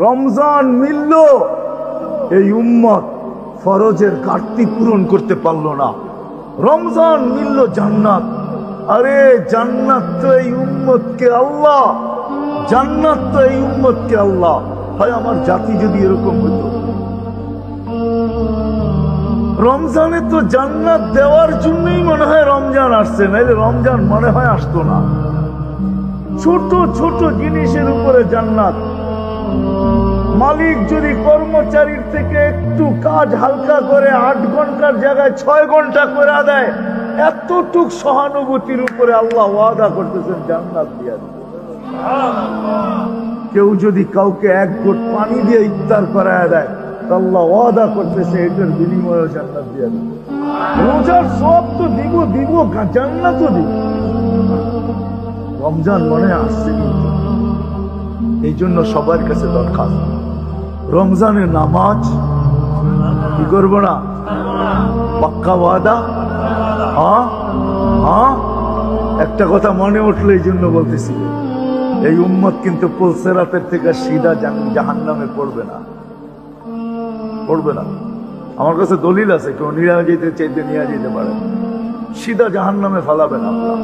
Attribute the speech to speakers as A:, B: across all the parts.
A: রমজান মিলল, এই উম্মত ফরজের ঘাটতি পূরণ করতে পারলো না। রমজান মিলল জান্নাত, আরে জান্নাত তো এই উম্মতকে আল্লাহ, জান্নাত তো এই উম্মতকে আল্লাহ। হয় আমার জাতি যদি এরকম হতো, রমজানে তো জান্নাত দেওয়ার জন্যই মনে হয় রমজান আসছে, নাইলে রমজান মনে হয় আসতো না। ছোট ছোট জিনিসের উপরে জান্নাত। মালিক যদি কর্মচারীর থেকে একটু কাজ হালকা করে 8 ঘন্টার জায়গায় 6 ঘন্টা করে দেয়, এতটুক সহানুভূতির উপরে আল্লাহ ওয়াদা করতেছেন জান্নাত দিয়া দিবেন। কেউ যদি কাউকে 1 ঘট পানি দিয়ে ইফতার করায় দেয়, আল্লাহ ওয়াদা করতেছে এটার বিনিময়ে জান্নাত দিয়া দিবেন। রোজার সব তো দিব, জান্নাতও দিব। রমজান মনে আসছে, এই জন্য সবার কাছে দরখাস্ত, রমজানের নামাজ কি করবো না? পাক্কা ওয়াদা। একটা কথা মনে উঠলো, এই জন্য বলতেছি, এই উম্মত কিন্তু পুলসেরাতের থেকে সিধা জাহান্নামে পড়বে না, পড়বে না। আমার কাছে দলিল আছে, কেউ নিয়ে যেতে চাইতে নিয়ে যেতে পারে, সিধা জাহান্নামে ফালাবে না আল্লাহ।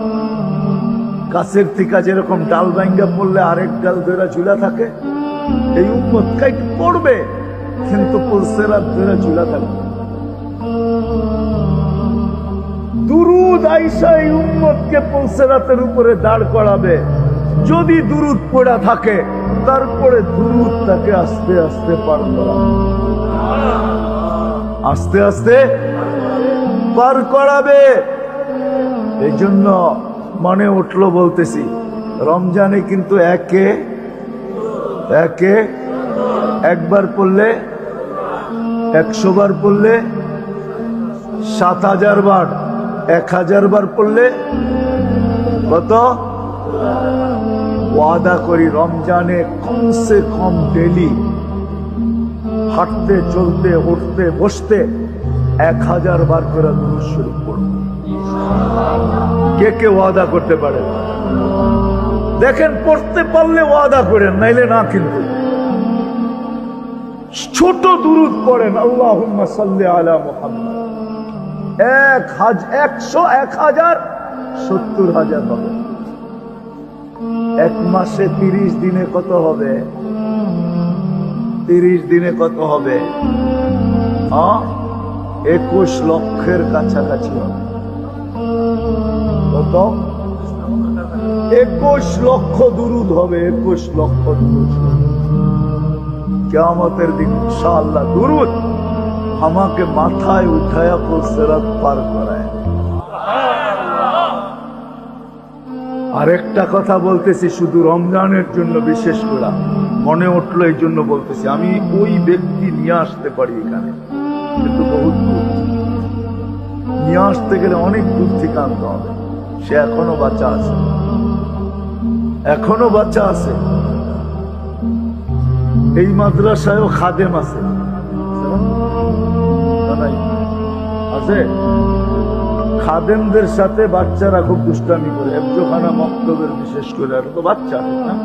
A: গাছের থেকে যেরকম ডাল ভাঙ্গা পড়লে আরেক ডাল ধরে ঝুলা থাকে, এই উম্মত কাইট পড়বে কিন্তু পুলসেরাত ধরে ঝুলা থাকবে। দুরুদ আইসা এই উম্মতকে পুলসেরাতের উপরে দাঁড় করাবে। যদি দুরুদ পড়া থাকে, তারপরে দুরুদ তাকে আস্তে আস্তে পার করাবে, আস্তে আস্তে পার করাবে। এই জন্য মনে উঠলো বলতেছি, রমজানে কিন্তু একে একবার পড়লে 100 বার পড়লে 7000 বার, 1000 বার পড়লে কত? ওয়াদা করি রমজানে কমসে কম ডেলি হাঁটতে চলতে উঠতে বসতে 1000 বার করে দুরূদ শরীফ পড়ব। কে কে ওয়াদা করতে পারে? দেখেন, পড়তে পারলে ওয়াদা করেন, নাইলে না। কিন্তু ছোট দুরূদ পড়েন, আল্লাহুম্মা সাল্লি আলা মুহাম্মাদ, 100 1000 70000 হবে। 1 মাসে 30 দিনে কত হবে? 30 দিনে কত হবে? 21 লক্ষের কাছাকাছি হবে। কত? 21 লক্ষ দুরূদ হবে, 21 লক্ষ দুরূদ। কিয়ামতের দিন ইনশাআল্লাহ দুরূদ আমাকে মাথায় উঠায়া পুলসিরাত পার করায়। আরেকটা কথা বলতেছি, শুধু রমজানের জন্য বিশেষ করে মনে উঠলো, এই জন্য বলতেছি। আমি ওই ব্যক্তি নিয়ে আসতে পারি এখানে, কিন্তু বহুত দূর নিয়ে আসতে গেলে অনেক দূর থেকে আনতে হবে। সে এখনো বাচ্চা আছে, এখনো বাচ্চা আছে। এই মাদ্রাসায়ও খাদেম আছে, আছে। খাদেমদের সাথে বাচ্চারা খুব দুষ্টামি করে, হেফজোখানা মক্তবের বিশেষ করে, আর তো বাচ্চা না।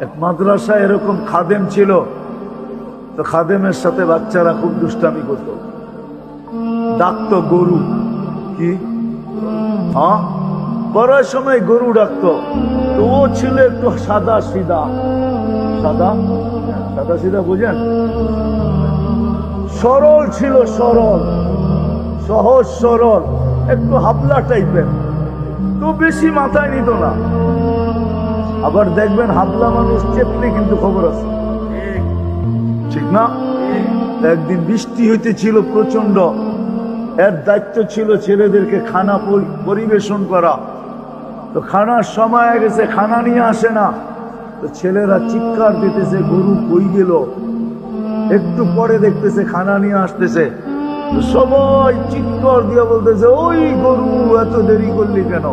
A: এক মাদ্রাসায় এরকম খাদেম ছিল, তো খাদেমের সাথে বাচ্চারা খুব দুষ্টামি করত, ডাকতো গরু। কি পড়ার সময় গরু ডাকতো, তো ও ছিল একটু সাদা সিধা, সাদা সিধা বুঝেন, সরল ছিল, সরল, সহজ সরল, একটু হাবলা টাইপের, তো বেশি মাথায় নিত না। আবার দেখবেন হাবলা মানুষ চেপলে কিন্তু খবর আছে, ঠিক না? একদিন বৃষ্টি হইতেছিল প্রচন্ড, এর দায়িত্ব ছিল ছেলেদেরকে খানা পরিবেশন করা। তো খানার সময় গেছে, খানা নিয়ে আসে না, তো ছেলেরা চিৎকার দিতেছে, গরু কই গেল। একটু পরে দেখতেছে খানা নিয়ে আসতেছে, তো সবাই চিৎকার দিয়ে বলতেছে, ওই গরু এত দেরি করলি কেন?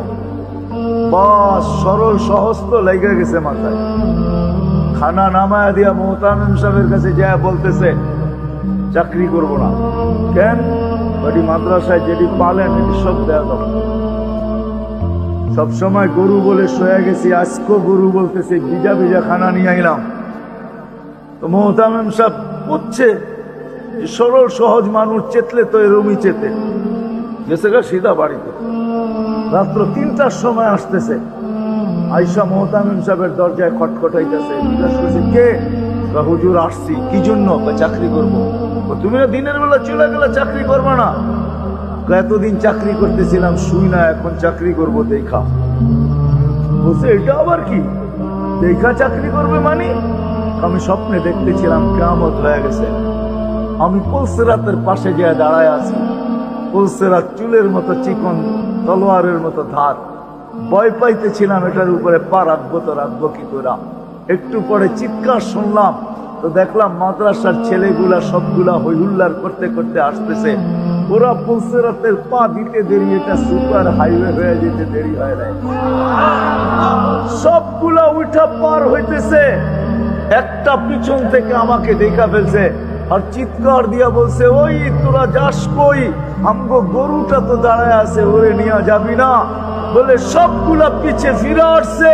A: বাস সরল সহজ তো লেগে গেছে মাথায়। খানা নামায়া দিয়া মোহতামিম সাহেবের কাছে যায় বলতেছে, চাকরি করব না। কেন? বাড়ি মাদ্রাসায় যেটি পালেন এটি সব দেয়া দরকার। সবসময় গরু বলে শোয়া গেছি, আজকেও গরু বলতেছে, ভিজা ভিজা খানা নিয়ে আইলাম, তো মোহতামিম সাহেব বুঝছে সরল সহজ মানুষ চেতলে তো এরমই চেতে, গেছে গা সিধা বাড়িতে। রাত্র 3টার সময় আসতেছে, আইসা মোহতামিম সাহেবের দরজায় খটখটাইতেছে। জিজ্ঞাসা করছে কে? হুজুর আসছি। কি জন্য? চাকরি করবো। তুমি না দিনের বেলা চলে গেলে চাকরি করবে না? এতদিন চাকরি করতেছিলাম শুই না, এখন চাকরি করবো দেখা। বলছে এটা আবার কি দেখা চাকরি করবে? মানে আমি স্বপ্নে দেখতেছিলাম কিয়ামত হয়ে গেছে, আমি পুলসিরাতের পাশে গিয়ে দাঁড়ায় আছি, পুলসিরাত চুলের মতো চিকন, তলোয়ারের মতো ধার। ভয় পাইতেছিলাম এটার উপরে পা রাখবো তো রাখবো কি করে। একটু পরে চিৎকার শুনলাম, তো দেখলাম মাদ্রাসার ছেলেগুলা সবগুলা হইহুল্লার করতে করতে আসতেছে। ওরা পুলসিরাতের পা দিতে দেরি, এটা সুপার হাইওয়ে হয়ে যেতে দেরি হয় নাই। সবগুলা উঠা পার হইতেছে, একটা পিছন থেকে আমাকে দেখা ফেলছে আর চিৎকার দিয়া বলছে, ওই তোরা যাস কই? আমগো গরুটা তো দাঁড়ায় আছে, ওরে নিয়ে যাবি না? বলে সবগুলা পিছে ফিরে আসছে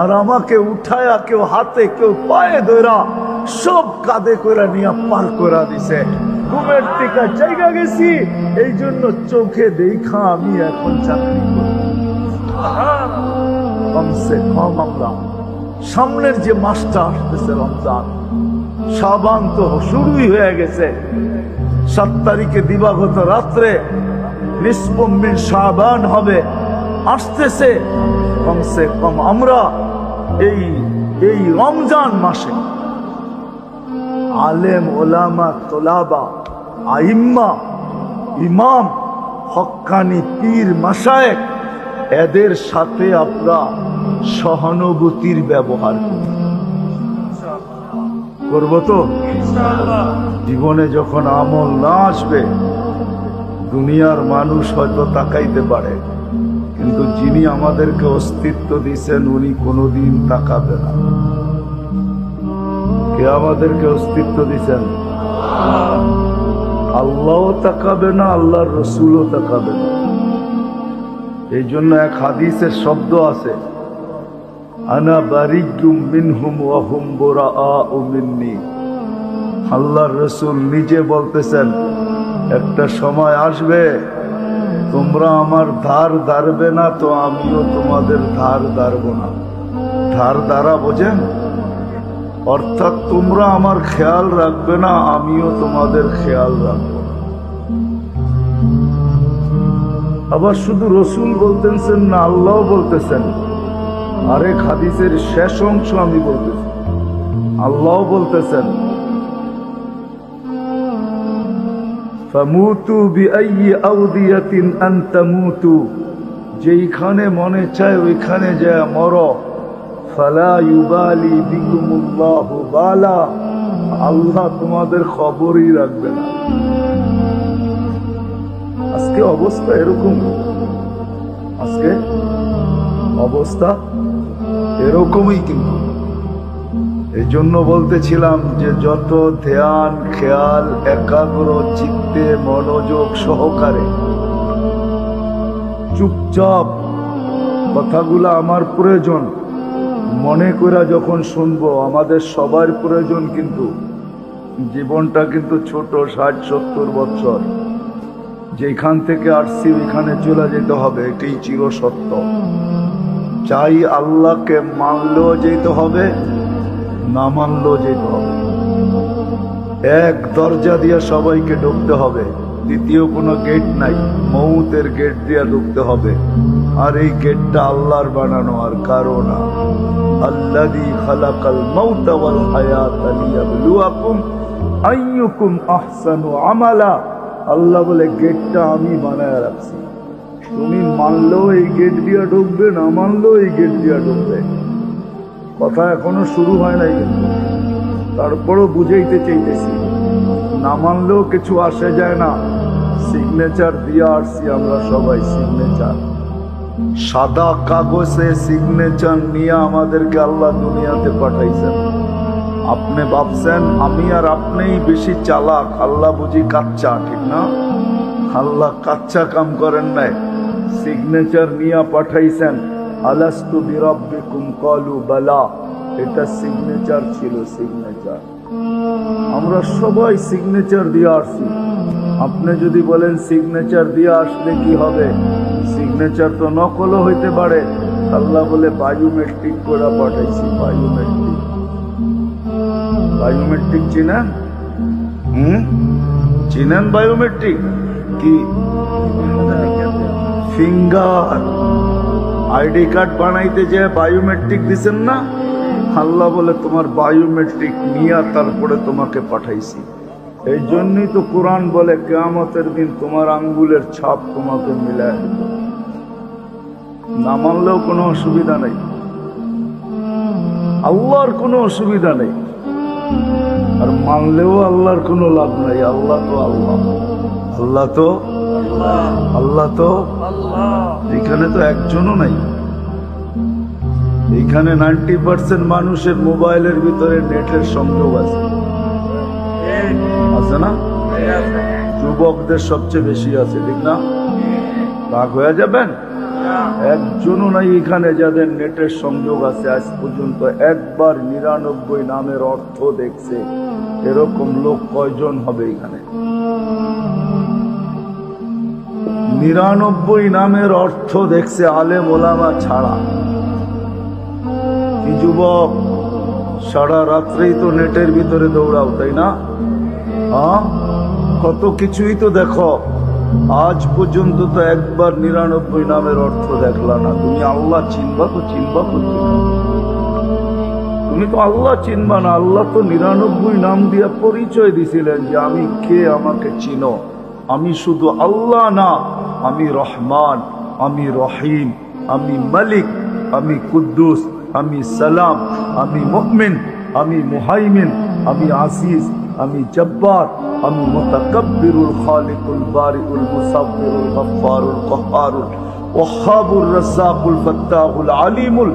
A: আর আমাকে উঠায়া কেউ হাতে কেউ পায়ে ধরা সব কাঁধে করে নিয়ে পার করা দিছে। ঘুমের থেকে জায়গা গেছি, এই জন্য চোখে দেখা আমি এখন চাকরি করি। কমসে কম আমরা সামনের যে মাসটা আসতেছে রমজান, শাবান তো শুরুই হয়ে গেছে। 7 তারিখে দিবাগত রাত্রে নিসফুম মিন শাবান হবে, আসতেছে। কমসে কম আমরা এই রমজান মাসে আলেম ওলামা তোলাবা আইম্মা ইমাম হক্কানি পীর মাশায়েখ এদের সাথে আমরা সহানুভূতির ব্যবহার করব তো জীবনে যখন আমল না আসবে দুনিয়ার মানুষ হয়তো তাকাইতে পারে, কিন্তু যিনি আমাদেরকে অস্তিত্ব দিয়েছেন উনি কোনোদিন তাকাবে না। কে আমাদেরকে অস্তিত্ব দিয়েছেন? আল্লাহও তাকাবে না, আল্লাহর রসুলও তাকাবে না। এই জন্য এক হাদিসের শব্দ আছে, আনা বারিজ্জুম মিনহুম ওয়া হুম বুরাআউ মিন্নি। আল্লাহর রসুল নিজে বলতেছেন একটা সময় আসবে তোমরা আমার ধার ধারবে না, তো আমিও তোমাদের ধার ধারবো না। ধার ধারা বোঝেন? অর্থাৎ তোমরা আমার খেয়াল রাখবে না, আমিও তোমাদের খেয়াল রাখবো না। আবার শুধু রসুল বলতেছেন না, আল্লাহ বলতেছেন। আরেক হাদিসের শেষ অংশ আমি বলতেছি, আল্লাহ বলতেছেন ফামুতু বিআইয়ি আওদিয়াতিন আন তামুতু, যেইখানে মনে চায় ওইখানে যায় মরো। ফালা ইউবালি বিকুমুল্লাহু বালা, আল্লাহ তোমাদের খবরই রাখবে না। আজকে অবস্থা এরকম, আজকে অবস্থা এরকমই। কিন্তু এই জন্য বলতেছিলাম যে যত ধ্যান খেয়াল একাগ্র চিত্তে মনোযোগ সহকারে চুপচাপ কথাগুলো আমার প্রয়োজন মনে করে যখন শুনবো, আমাদের সবার প্রয়োজন। কিন্তু জীবনটা কিন্তু ছোট, 60-70 বছর। যেখান থেকে আসছি ওইখানে চলে যেতে হবে, এটাই চিরসত্য। চাই আল্লাহকে মানলেও যেতে হবে, না মানলেও যেতে হবে। এক দরজা দিয়ে সবাইকে ঢুকতে হবে, দ্বিতীয় কোনো গেট নাই, মউতের গেট দিয়ে ঢুকতে হবে। আর এই গেটটা আল্লাহর বানানো, আর কারো না। আল্লাযী খালাকাল মাউতা ওয়াল হায়াতা লিয়াবলুয়াকুম আইয়ুকুম আহসানু আমালা। আল্লাহ বলে গেটটা আমি বানায় রাখছি, তুমি মানলেও এই গেট দিয়ে ঢুকবে, না মানলেও এই গেট দিয়ে ঢুকবে। কথা এখনো শুরু হয় নাই, কিন্তু তারপরও বুঝাইতে চাইতেছি। না মানলেও কিছু আসে যায় না, সিগনেচার দিয়ে আসছি আমরা সবাই। সিগনেচার, সাদা কাগজে সিগনেচার নিয়ে আমাদেরকে আল্লাহ দুনিয়াতে পাঠাইছেন। আপনি ভাবছেন আমি আর আপনিই বেশি চালাক, আল্লাহ বুঝি কাচ্চা, ঠিক না? আল্লাহ কাচ্চা কাম করেন নাই, সিগনেচার নিয়ে পাঠাইছেন। আলাস্তু বিরাব্বিকুম ক্বালু বালা, এটা সিগনেচার ছিল, সিগনেচার। আমরা সবাই সিগনেচার দিয়ে আসছি। আপনি যদি বলেন সিগনেচার দিয়ে আসলে কি হবে, সিগনেচার তো নকলও হইতে পারে। আল্লাহ বলে বায়োমেট্রিক করে পাঠাইছি। বায়োমেট্রিক, বায়োমেট্রিক চিনেন? চিনেন বায়োমেট্রিক কি? ফিঙ্গার আইডি কার্ড বানাইতে যে বায়োমেট্রিক দিচ্ছেন না, আল্লাহ বলে তোমার বায়োমেট্রিক নিয়ে তারপরে তোমাকে পাঠাইছি। এই জন্যই তো কোরআন বলে কিয়ামতের দিন তোমার আঙ্গুলের ছাপ তোমাকে মিলায় দিবে। না মানলেও কোনো অসুবিধা নেই, আল্লাহর কোনো অসুবিধা নেই। আর মানলেও আল্লাহর কোনো লাভ নাই। আল্লাহ তো আল্লাহ, আল্লাহ তো আল্লাহ তো এখানে তো একজনও নাই। এখানে 90% মানুষের মোবাইলের ভিতরে নেটের সংযোগ আছে, আছে না? যুবকদের সবচেয়ে বেশি আছে, ঠিক না? রাগ হয়ে যাবেন? একজনও নাই এখানে যাদের নেটের সংযোগ আছে। আজ পর্যন্ত একবার 99 নামের অর্থ দেখছে এরকম লোক কয়জন হবে এখানে? 99 নামের অর্থ দেখছে আলেম ওলামা ছাড়া। কি যুবক, সারা রাত্রেই তো নেটের ভিতরে দৌড়াও, তাই না? হ্যাঁ, কত কিছুই তো দেখো। আজ পর্যন্ত তো একবার 99 নামের অর্থ দেখলা না। তুমি আল্লাহ চিনবা তো চিনবা কোথায়? তুমি তো আল্লাহ চিনবা না। আল্লাহ তো 99 নাম দিয়া পরিচয় দিছিলেন যে আমি কে, আমাকে চিনো। আমি শুধু আল্লাহ না, আমি রহমান, আমি রহিম, আমি মালিক, আমি কুদ্দুস, আমি সালাম, আমি মুমিন, আমি মুহাইমিন, আমি আজিজ, আমি জব্বার, আমি মুতাকাব্বিরুল খালিকুল বারিউল মুসাব্বিরুল গফফারুল কহ্হারুল ওয়াহ্হাবুর রাজ্জাকুল ফাত্তাহুল আলিমুল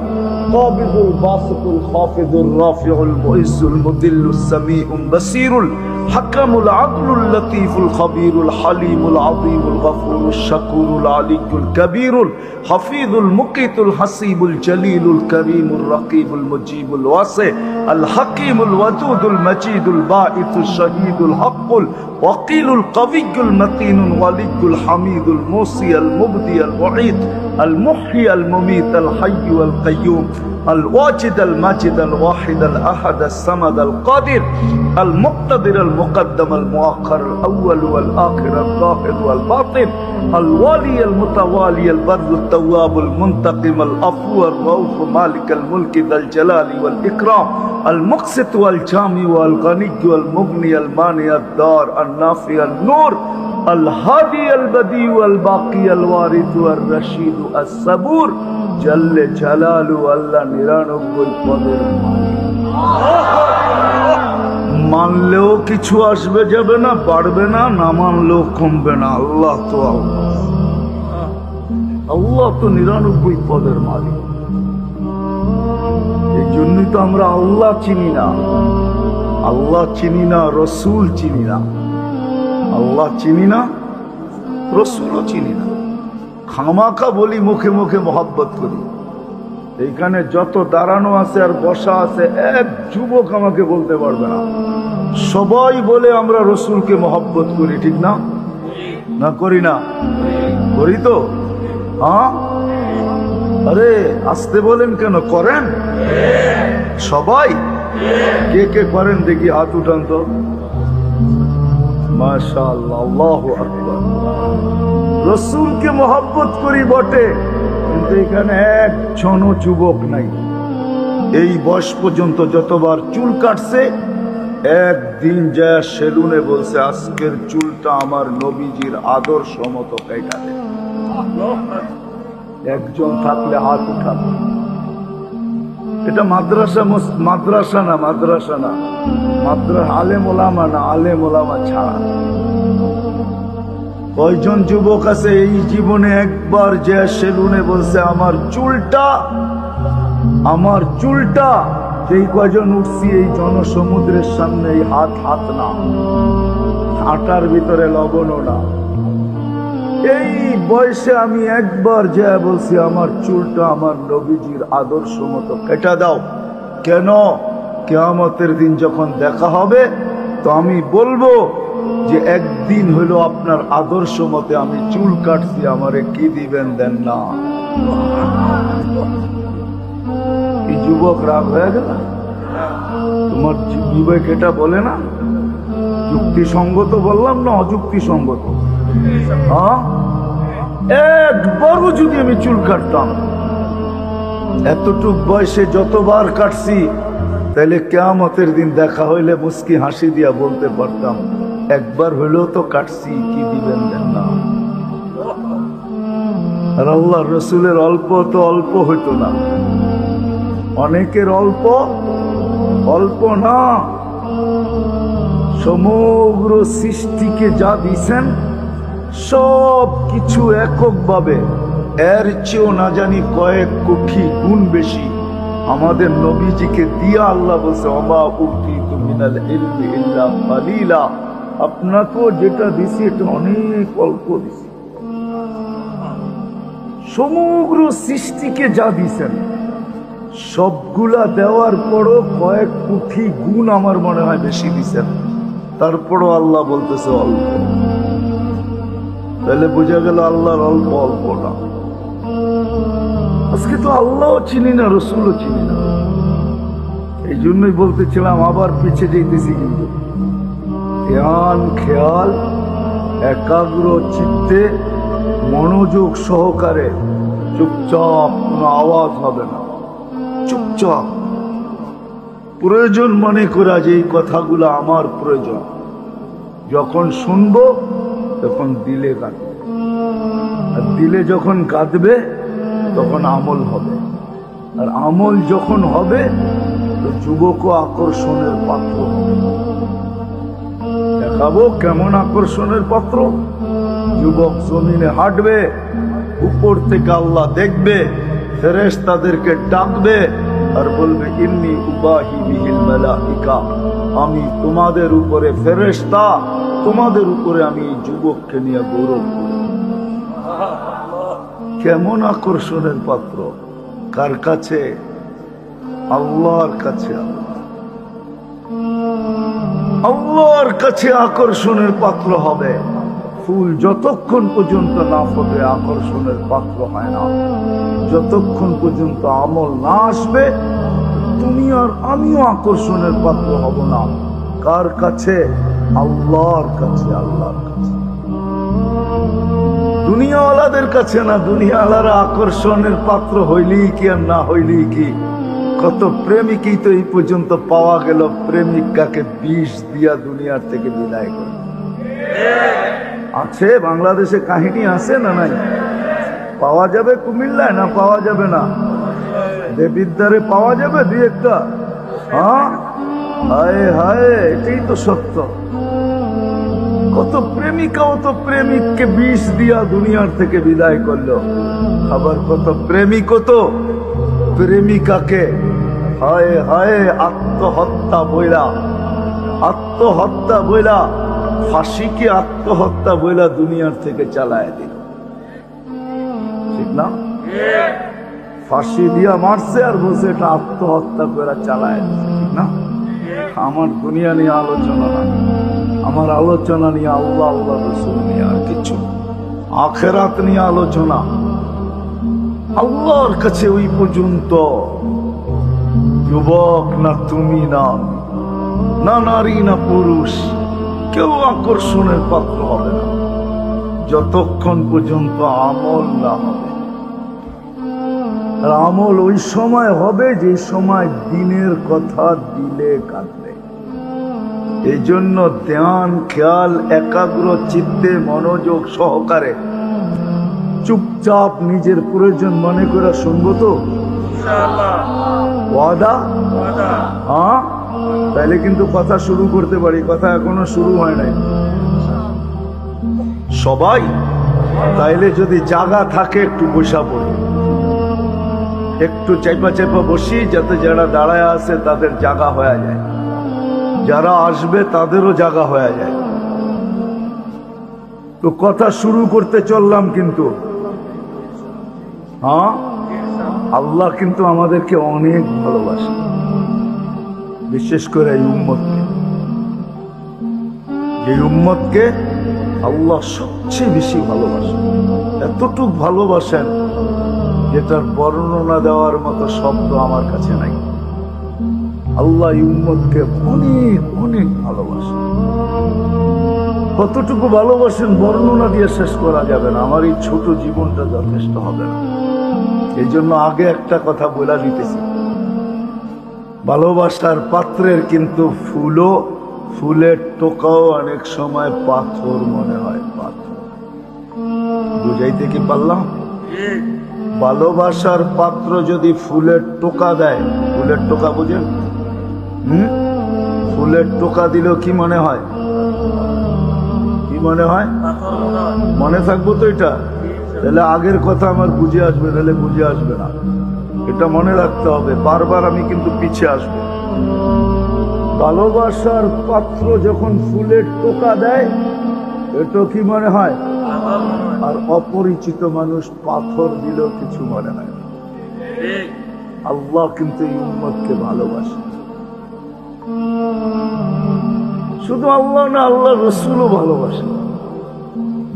A: কাবিদুল বাসিতুল খাফিদুর রাফিউল মুইজ্জুল মুদিল্লুস সামিউল বাসীরুল হাকামুল আদলুল লতীফুল খবীরুল হালিমুল আযীমুল গফুরুশ শাকুরুল আলিয়্যুল কবীরুল হাফিজুল মুকিতুল হাসিবুল জলিলুল করিমুর রকিবুল মুজিবুল ওয়াসি আল হাকিমুল ওয়াদুদুল মজিদুল বাঈসুশ শহীদুল হকুল ওয়াকিলুল কবিয়্যুল মতিনুল ওয়ালিয়্যুল হামিদুল মুসি আল মুবদি আল মুঈদ আল মুহয়ি আল মুমীত আল হায়্যু আল কাইয়্যুম الواجد الماجد الواحد الأحد الصمد القادر المقتدر المقدم المؤخر الأول والآخر الظاهر والباطن الوالي المتوالي البر التواب المنتقم العفو الرؤوف مالك الملك ذا الجلال والإكرام المقسط والجامع والغني والمغني المانع الدار النافع النور الهادي البديع الباقي الوارث الرشيد الصبور জল্লে জালালু আল্লাহ 99 পদের মানলেও কিছু আসবে যাবে না, বাড়বে না, না মানলেও কমবে না। আল্লাহ তো আল্লাহ, আল্লাহ তো 99 পদের মালিক। এই জন্যই তো আমরা আল্লাহ চিনি না, আল্লাহ চিনি না, রসুল চিনি না। আল্লাহ চিনি না, রসুলও চিনি না। খামাখা বলি, মুখে মুখে মহব্বত করি। এইখানে যত দাঁড়ানো আছে আর বসা আছে, এক যুবক আমাকে বলতে পারবে না। সবাই বলে আমরা রসুলকে মহব্বত করি, ঠিক না? না করি না? করি তো। হ্যাঁ, আরে আসতে বলেন কেন? করেন সবাই? কে কে করেন দেখি হাত উঠান তো। মাশাআল্লাহ, আল্লাহু আকবার। রসুলকে মহব্বত করি বটে, কিন্তু এখানে একজনও যুবক নাই। এই বয়স পর্যন্ত যতবার চুল কাটছে, একদিন যা সেলুনে বলছে আজকের চুলটা আমার নবীজির আদর্শ মতো কাটাবে। একজন থাকলে হাত উঠাবে। এটা মাদ্রাসা, মাদ্রাসা না, মাদ্রাসা না, মাদ্রাসা আলেম ওলামা না, আলেম ওলামা ছাড়া। কয়জন যুবক আছে এই জীবনে একবার যে সেলুনে বলছে আমার চুলটা, আমার চুলটা? যেই কয়জন উঠছি এই জনসমুদ্রের সামনে, এই হাত হাত না, হাঁটার ভিতরে লবণও না। এই বয়সে আমি একবার যে বলছি আমার চুলটা আমার নবীজির আদর্শ মতো কেটে দাও, কেন? কিয়ামতের দিন যখন দেখা হবে তো আমি বলবো যে একদিন হলো আপনার আদর্শ মতে আমি চুল কাটছি, আমারে কি দিবেন দেন না। এই যুবক রাগ হয়ে গেল? তোমার বিবেক এটা বলে না? যুক্তিসঙ্গত বললাম না অযুক্তিসঙ্গত? হ্যাঁ, একবারও যদি আমি চুল কাটতাম, এতটুক বয়সে যতবার কাটছি, তাহলে কিয়ামতের দিন দেখা হইলে মুস্কি হাসি দিয়া বলতে পারতাম একবার হইলেও তো কাটছি, কি দিবেন দেন না। আর আল্লাহ রসুলের অল্প তো অল্প হইতো না, অনেকের অল্প অল্প না। সমগ্র সৃষ্টিকে যা দিছেন সব কিছু এককভাবে, এর চেয়েও না জানি কয়েক কোটি গুণ বেশি আমাদের নবীজিকে দিয়া আল্লাহ বলছে ওমা উতিতু মিনাল ইলমি ইল্লা কালিলা, আপনাকেও যেটা দিছি এটা অনেক অল্প দিছি। সমগ্র সৃষ্টিকে যা দিছেন সবগুলা দেওয়ার পরও কয়েক কোটি গুণ আমার মনে হয় বেশি দিছেন, তারপরও আল্লাহ বলতেছে অল্প। তাহলে বোঝা গেল আল্লাহর অল্প অল্প না। আজকে তো আল্লাহও চিনি না, রসুলও চিনি না। এই জন্যই বলতেছিলাম আবার পিছিয়ে যেতেছি, কিন্তু ধ্যান খেয়াল একাগ্র চিত্তে মনোযোগ সহকারে চুপচাপ, কোনো আওয়াজ হবে না, চুপচাপ প্রয়োজন মনে করা যে এই কথাগুলো আমার প্রয়োজন, যখন শুনবো তখন দিলে কাঁদবে, আর দিলে যখন কাঁদবে তখন আমল হবে, আর আমল যখন হবে তো যুবক আকর্ষণের পাত্র হবে। দেখাবো কেমন আকর্ষণের পাত্র। যুবক জমিনে হাঁটবে, উপর থেকে আল্লাহ দেখবে, ফেরেশতাদেরকে ডাকবে আর বলবে ইন্নী উবাহি বিহিল মালাইকা, আমি তোমাদের উপরে ফেরেশতা, তোমাদের উপরে আমি এই যুবককে নিয়ে গৌরব করি। কেমন আকর্ষণের পাত্র, কার কাছে? আল্লাহর কাছে। আল্লাহর কাছে আকর্ষণের পাত্র হবে। ফুল যতক্ষণ পর্যন্ত না ফোটে আকর্ষণের পাত্র হয় না, যতক্ষণ পর্যন্ত আমল না আসবে তুমি আর আমিও আকর্ষণের পাত্র হব না। কার কাছে? আল্লাহর কাছে। আল্লাহর কাছে, দুনিয়াওয়ালাদের কাছে না। দুনিয়াওয়ালারা আকর্ষণের পাত্র হইলেই কি আর না হইলেই কি। কত প্রেমিকই তো এই পর্যন্ত পাওয়া গেল প্রেমিকাকে বিষ দিয়া দুনিয়ার থেকে বিদায় করে। আছে বাংলাদেশে কাহিনী আছে না নাই? পাওয়া যাবে কুমিল্লায়, না পাওয়া যাবে না? দেবিদ্বারে পাওয়া যাবে দুই একটা। হ্যাঁ, হায় হায়, এটাই তো সত্য। কত প্রেমিকাও তো প্রেমিককে বিষ দিয়া দুনিয়ার থেকে বিদায় করলো। আবার কত প্রেমিকও তো প্রেমিকাকে হায় হায় আত্মহত্যা বইলা, আত্মহত্যা বইলা, ফাঁসিকে আত্মহত্যা বইলা দুনিয়ার থেকে চালায় দিল। ঠিক না? ফাঁসি দিয়া মারছে আর বলছে এটা আত্মহত্যা করে চালায় দিচ্ছে। ঠিক না? আমার দুনিয়া নিয়ে আলোচনা না, আমার আলোচনা নিয়ে আল্লাহ আল্লাহ রসুল নিয়ে, আর কিছু আখেরাত নিয়ে আলোচনা। আল্লাহর কাছে ওই পর্যন্ত যুবক না তুমি, না না নারী না পুরুষ, কেউ আকর্ষণের পাত্র হবে না যতক্ষণ পর্যন্ত আমল না হবে। আর আমল ওই সময় হবে যে সময় দিনের কথা দিলে কাঁদবে। এই জন্য ধ্যান খেয়াল একাগ্র চিত্তে মনোযোগ সহকারে চুপচাপ নিজের প্রয়োজন মনে করে শুনবো তো ওয়াদা? হ্যাঁ, তাইলে কিন্তু কথা শুরু করতে পারি। কথা এখনো শুরু হয় নাই সবাই। তাইলে যদি জায়গা থাকে একটু বসা পড়ি, একটু চাইপা চাইপা বসি, যাতে যারা দাঁড়ায় আছে তাদের জায়গা হয়ে যায়, যারা আসবে তাদেরও জায়গা হয়ে যায়। তো কথা শুরু করতে চললাম, কিন্তু হ্যাঁ, আল্লাহ কিন্তু আমাদেরকে অনেক ভালোবাসে। বিশেষ করে এই উম্মতকে, যে উম্মতকে আল্লাহ সবচেয়ে বেশি ভালোবাসেন, এতটুক ভালোবাসেন যেটার বর্ণনা দেওয়ার মতো শব্দ আমার কাছে নাই। আল্লাহ এই উম্মতকে অনেক অনেক ভালোবাসেন। কতটুকু ভালোবাসেন বর্ণনা দিয়ে শেষ করা যাবে না, আমার এই ছোট জীবনটা যথেষ্ট হবে না। এই জন্য আগে একটা কথা বলে দিতেছি, ভালোবাসার পাত্রের কিন্তু ফুলও, ফুলের টোকাও অনেক সময় পাথর মনে হয়। পাথর বুঝাইতে কি পারলাম? ভালোবাসার পাত্র যদি ফুলের টোকা দেয়, ফুলের টোকা বুঝেন? ফুলের টোকা দিলেও কি মনে হয়? কি মনে হয়? মনে থাকবো তো এটা? তাহলে আগের কথা আমার বুঝে আসবে, তাহলে বুঝে আসবে না। এটা মনে রাখতে হবে, বারবার আমি কিন্তু পিছিয়ে আসবো। ভালোবাসার পাত্র যখন ফুলের টোকা দেয়, এটা কি মনে হয়? আর অপরিচিত মানুষ পাথর দিলেও কিছু মনে হয় না। আল্লাহ কিন্তু এই উম্মতকে ভালোবাসে। শুধু আল্লাহ না, আল্লাহ রসুলও ভালোবাসে।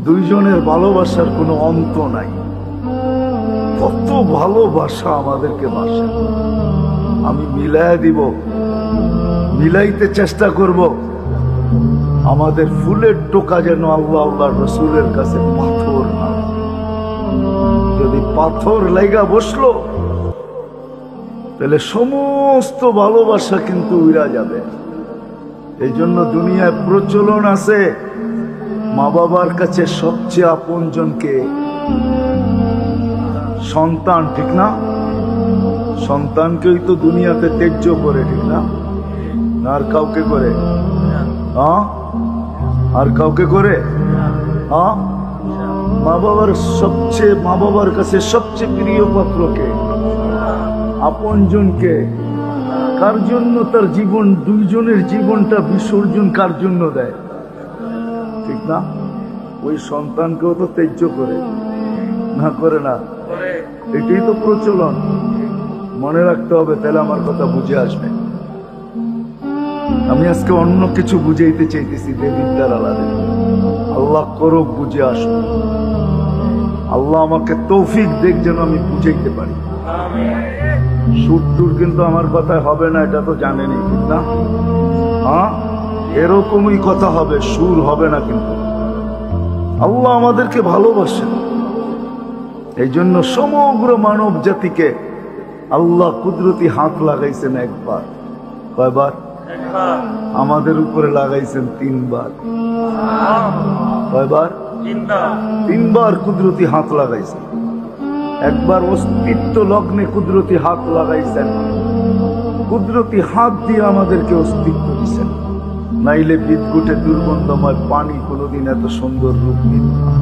A: দুইজনের ভালোবাসার কোনো অন্ত নাই। কত ভালোবাসা আমাদেরকে বাসে। আমি মিলাই দিব, মিলাইতে চেষ্টা করব, আমাদের ফুলের টোকা যেন আল্লাহ আল্লাহ রসুলের কাছে পাথর না। যদি পাথর লাইগা বসলো তাহলে সমস্ত ভালোবাসা কিন্তু উড়া যাবে। এই জন্য দুনিয়ায় প্রচলন আছে, মা বাবার কাছে সবচেয়ে আপনজনকে সন্তান, ঠিক না? সন্তানকেই তো দুনিয়াতে ত্যায্য করে, ঠিক না? আর কাউকে করে? আর কাউকে করে? মা বাবার কাছে সবচেয়ে প্রিয় পাত্রকে, আপনজনকে। কার জন্য তার জীবন, দুইজনের জীবনটা বিসর্জন কার জন্য দেয়, ঠিক না? ওই সন্তানকেও তো ত্যায্য করে, না করে না? এটাই তো প্রচলন। মনে রাখতে হবে, তাহলে আমার কথা বুঝে আসবে। আমি আজকে অন্য কিছু বুঝাইতে চাইতেছি, দেবিদ্যার আলাদা। আল্লাহ করুক বুঝে আসুক। আল্লাহ আমাকে তৌফিক দেখ যেন আমি বুঝাইতে পারি। সুর টুর কিন্তু আমার কথায় হবে না, এটা তো জানেনি, ঠিক না? এরকমই কথা হবে, সুর হবে না। কিন্তু আল্লাহ আমাদেরকে ভালোবাসেন। এই জন্য সমগ্র মানব জাতিকে আল্লাহ কুদরতি হাত লাগাইছেন একবার। কয়বার? আমাদের উপরে লাগাইছেন 3 বার। কয়বার? 3 বার কুদরতি হাত লাগাইছেন। একবার অস্তিত্ব লগ্নে কুদরতি হাত লাগাইছেন, কুদরতি হাত দিয়ে আমাদেরকে অস্তিত্ব দিচ্ছেন। নাইলে বিদ্যুটে দুর্গন্ধময় পানি কোনোদিন এত সুন্দর রূপ নিত না,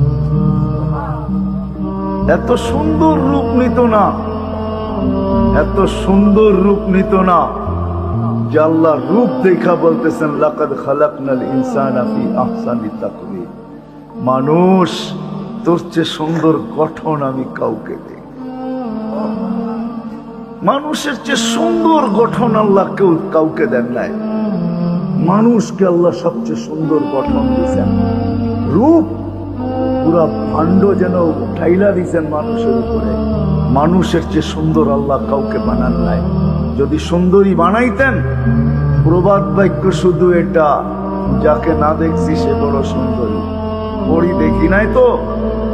A: এত সুন্দর রূপ নিত না, এত সুন্দর রূপ নিত না যে আল্লাহ রূপ দেখা বলতেছেন, লাকাদ খালাকনাল ইনসানা ফি আহসানি তাকওয়িম। মানুষ, তোর চেয়ে সুন্দর গঠন আমি কাউকে দেই। মানুষের চেয়ে সুন্দর গঠন আল্লাহ কাউকে দেন নাই। মানুষকে আল্লাহ সবচেয়ে সুন্দর গঠন দিয়েছেন। রূপ পুরা ভাণ্ড যেন ঠাইলা দিয়েছেন মানুষের উপরে। মানুষের চেয়ে সুন্দর আল্লাহ কাউকে বানান নাই। যদি সুন্দরী বানাইতেন, প্রবাদ বাক্য শুধু এটা, যাকে না দেখছি সে বড় সুন্দরী। পড়ি দেখি নাই তো,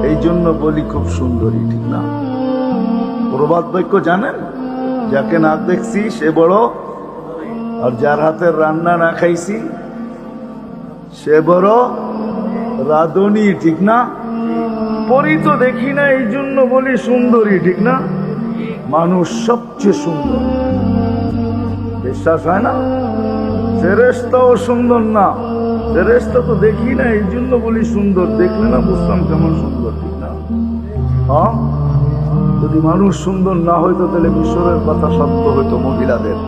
A: এই জন্য বলি খুব সুন্দরী, ঠিক না? প্রবাদ বাক্য জানেন? যাকে না দেখছি সে বড়, আর যার হাতের রান্না না খাইছি সে বড় রাঁধুনি, ঠিক না? পরি তো দেখি না, এই জন্য বলি সুন্দরী, ঠিক না? মানুষ সবচেয়ে সুন্দর। বিশ্বাস হয় না? ফেরেশতাও সুন্দর না, ফেরেশতা তো দেখি না, এই জন্য বলি সুন্দর। দেখলে না বুঝতাম কেমন সুন্দর, ঠিক না? যদি মানুষ সুন্দর না হইতো তাহলে মিশরের কথা সত্য হইতো। মহিলাদের,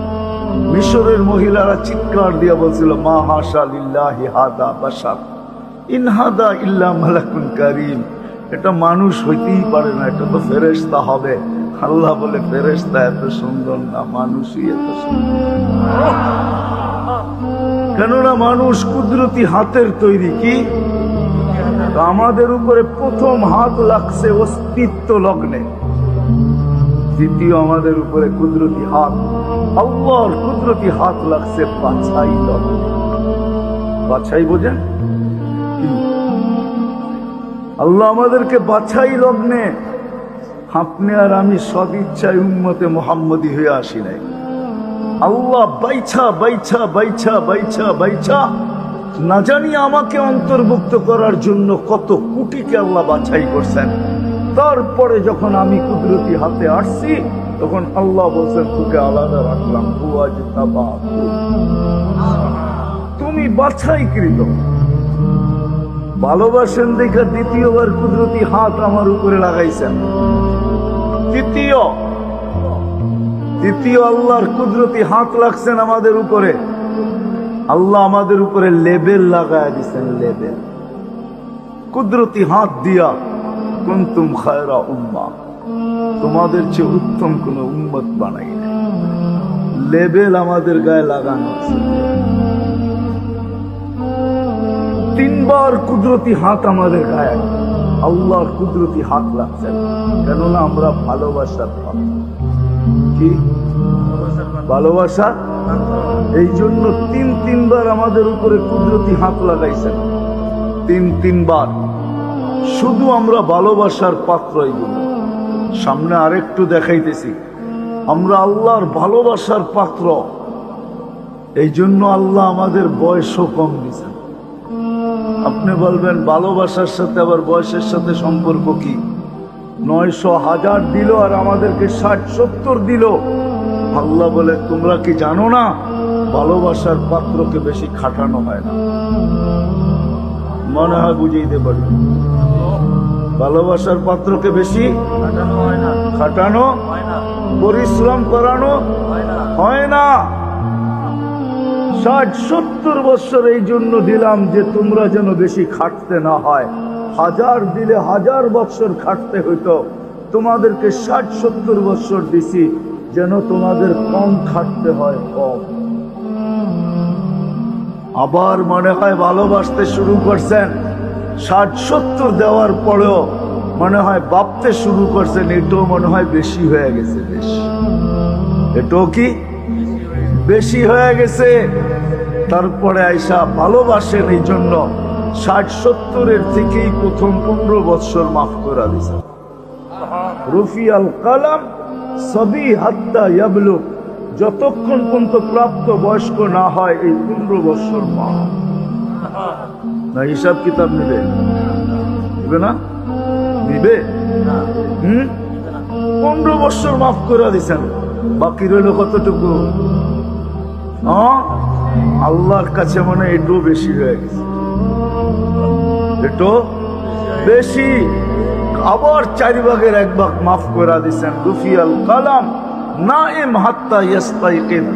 A: মিশরের মহিলারা চিৎকার দিয়া বলছিল, মা হাশা লিল্লাহি হাদা বাশার ইন হাদা ইল্লা মালাকুন কারীম। এটা মানুষ হইতেই পারে না, এটা তো ফেরেশতা হবে। আল্লাহ বলে ফেরেশতা এত সুন্দর না, মানুষই এত সুন্দর। কেননা মানুষ কুদরতি হাতের তৈরি। কি আমাদের উপরে প্রথম হাত লাগছে অস্তিত্ব লগ্নে, দ্বিতীয় আমাদের উপরে কুদরতি হাত, আল্লাহর কুদরতি হাত লাগছে বাছাই লগ্নে। বাছাই বোঝেন? আল্লাহ আমাদেরকে বাছাই লগ্নে, আপনি আর আমি সদিচ্ছায় উম্মতে মুহাম্মদী হয়ে আসি নাই। আল্লাহ বাইছা বাইছা বাইছা বাইছা বাইছা না জানি আমাকে অন্তর্ভুক্ত করার জন্য কত কোটিকে আল্লাহ বাছাই করছেন। তারপরে যখন আমি কুদরতি হাতে আসছি তখন আল্লাহ বলছেন তোকে আলাদা রাখলাম, তুমি বাছাইকৃত। ভালোবাসেন দেখে দ্বিতীয়বার কুদরতি হাত আমার উপরে লাগাইছেন। দ্বিতীয় আল্লাহর কুদরতি হাত লাগছেন আমাদের উপরে। আল্লাহ আমাদের উপরে লেবেল লাগায় দিচ্ছেন, লেবেল। কুদরতি হাত দিয়া কুনতুম খায়রা উম্মাহ, তোমাদের চেয়ে উত্তম কোন উম্মত বানাই নাই। লেবেল আমাদের গায়ে লাগানো আছে। তিনবার কুদরতি হাত আমাদের গায়ে, আল্লাহর কুদরতি হাত লাগছেন। কেননা আমরা ভালোবাসার পাত্র। কি ভালোবাসা? এই জন্য তিনবার আমাদের উপরে কুদরতি হাত লাগাইছেন, তিনবার। শুধু আমরা ভালোবাসার পাত্র। এইগুলো সামনে আরেকটু দেখাইতেছি, আমরা আল্লাহর ভালোবাসার পাত্র। এই জন্য আল্লাহ আমাদের বয়সও কম দিয়েছেন। আপনি বলবেন ভালোবাসার সাথে আবার বয়সের সাথে সম্পর্ক কি? 900 1000 দিল আর আমাদেরকে 60-70 দিল। আল্লাহ বলে তোমরা কি জানো না ভালোবাসার পাত্রকে বেশি খাটানো হয় না? মনে হয় বুঝাইতে পারি, ভালোবাসার পাত্রকে বেশি খাটানো, পরিশ্রম করানো হয় না। 60-70 বছর এই জন্য দিলাম যে তোমরা যেন বেশি খাটতে না হয়। 1000 দিলে 1000 বছর খাটতে হইতো, তোমাদেরকে 60-70 বছর দিছি যেন তোমাদের কম খাটতে হয়, কম। আবার মনে হয় ভালোবাসতে শুরু করছেন, 60-70 দেওয়ার পরেও মনে হয় ভাবতে শুরু করছেন এটাও মনে হয় বেশি হয়ে গেছে। বেশি, এটাও কি বেশি হয়ে গেছে। তারপরে আইসা ভালোবাসেন, এই জন্য 60-70 থেকেই প্রথম 15 বছর মাফ করে দিছে। রফিয়াল কালাম সবই হাত্তা ইয়াবলুগ, যতক্ষণ পর্যন্ত প্রাপ্ত বয়স্ক না হয় এই 15 বছর মাফ। না হিসাব কিতাব নিবে? নিবে না? নিবে? 15 বছর মাফ করে দিছেন, বাকি রইল কতটুকু? আল্লাহর কাছে মনে এটাও বেশি হয়ে গেছে, এটাও বেশি। আবার 4 ভাগের 1 ভাগ মাফ করে দিচ্ছেন। রুফিয়াল কালাম নাইম হাত্তা ইয়াস্তাইকিন,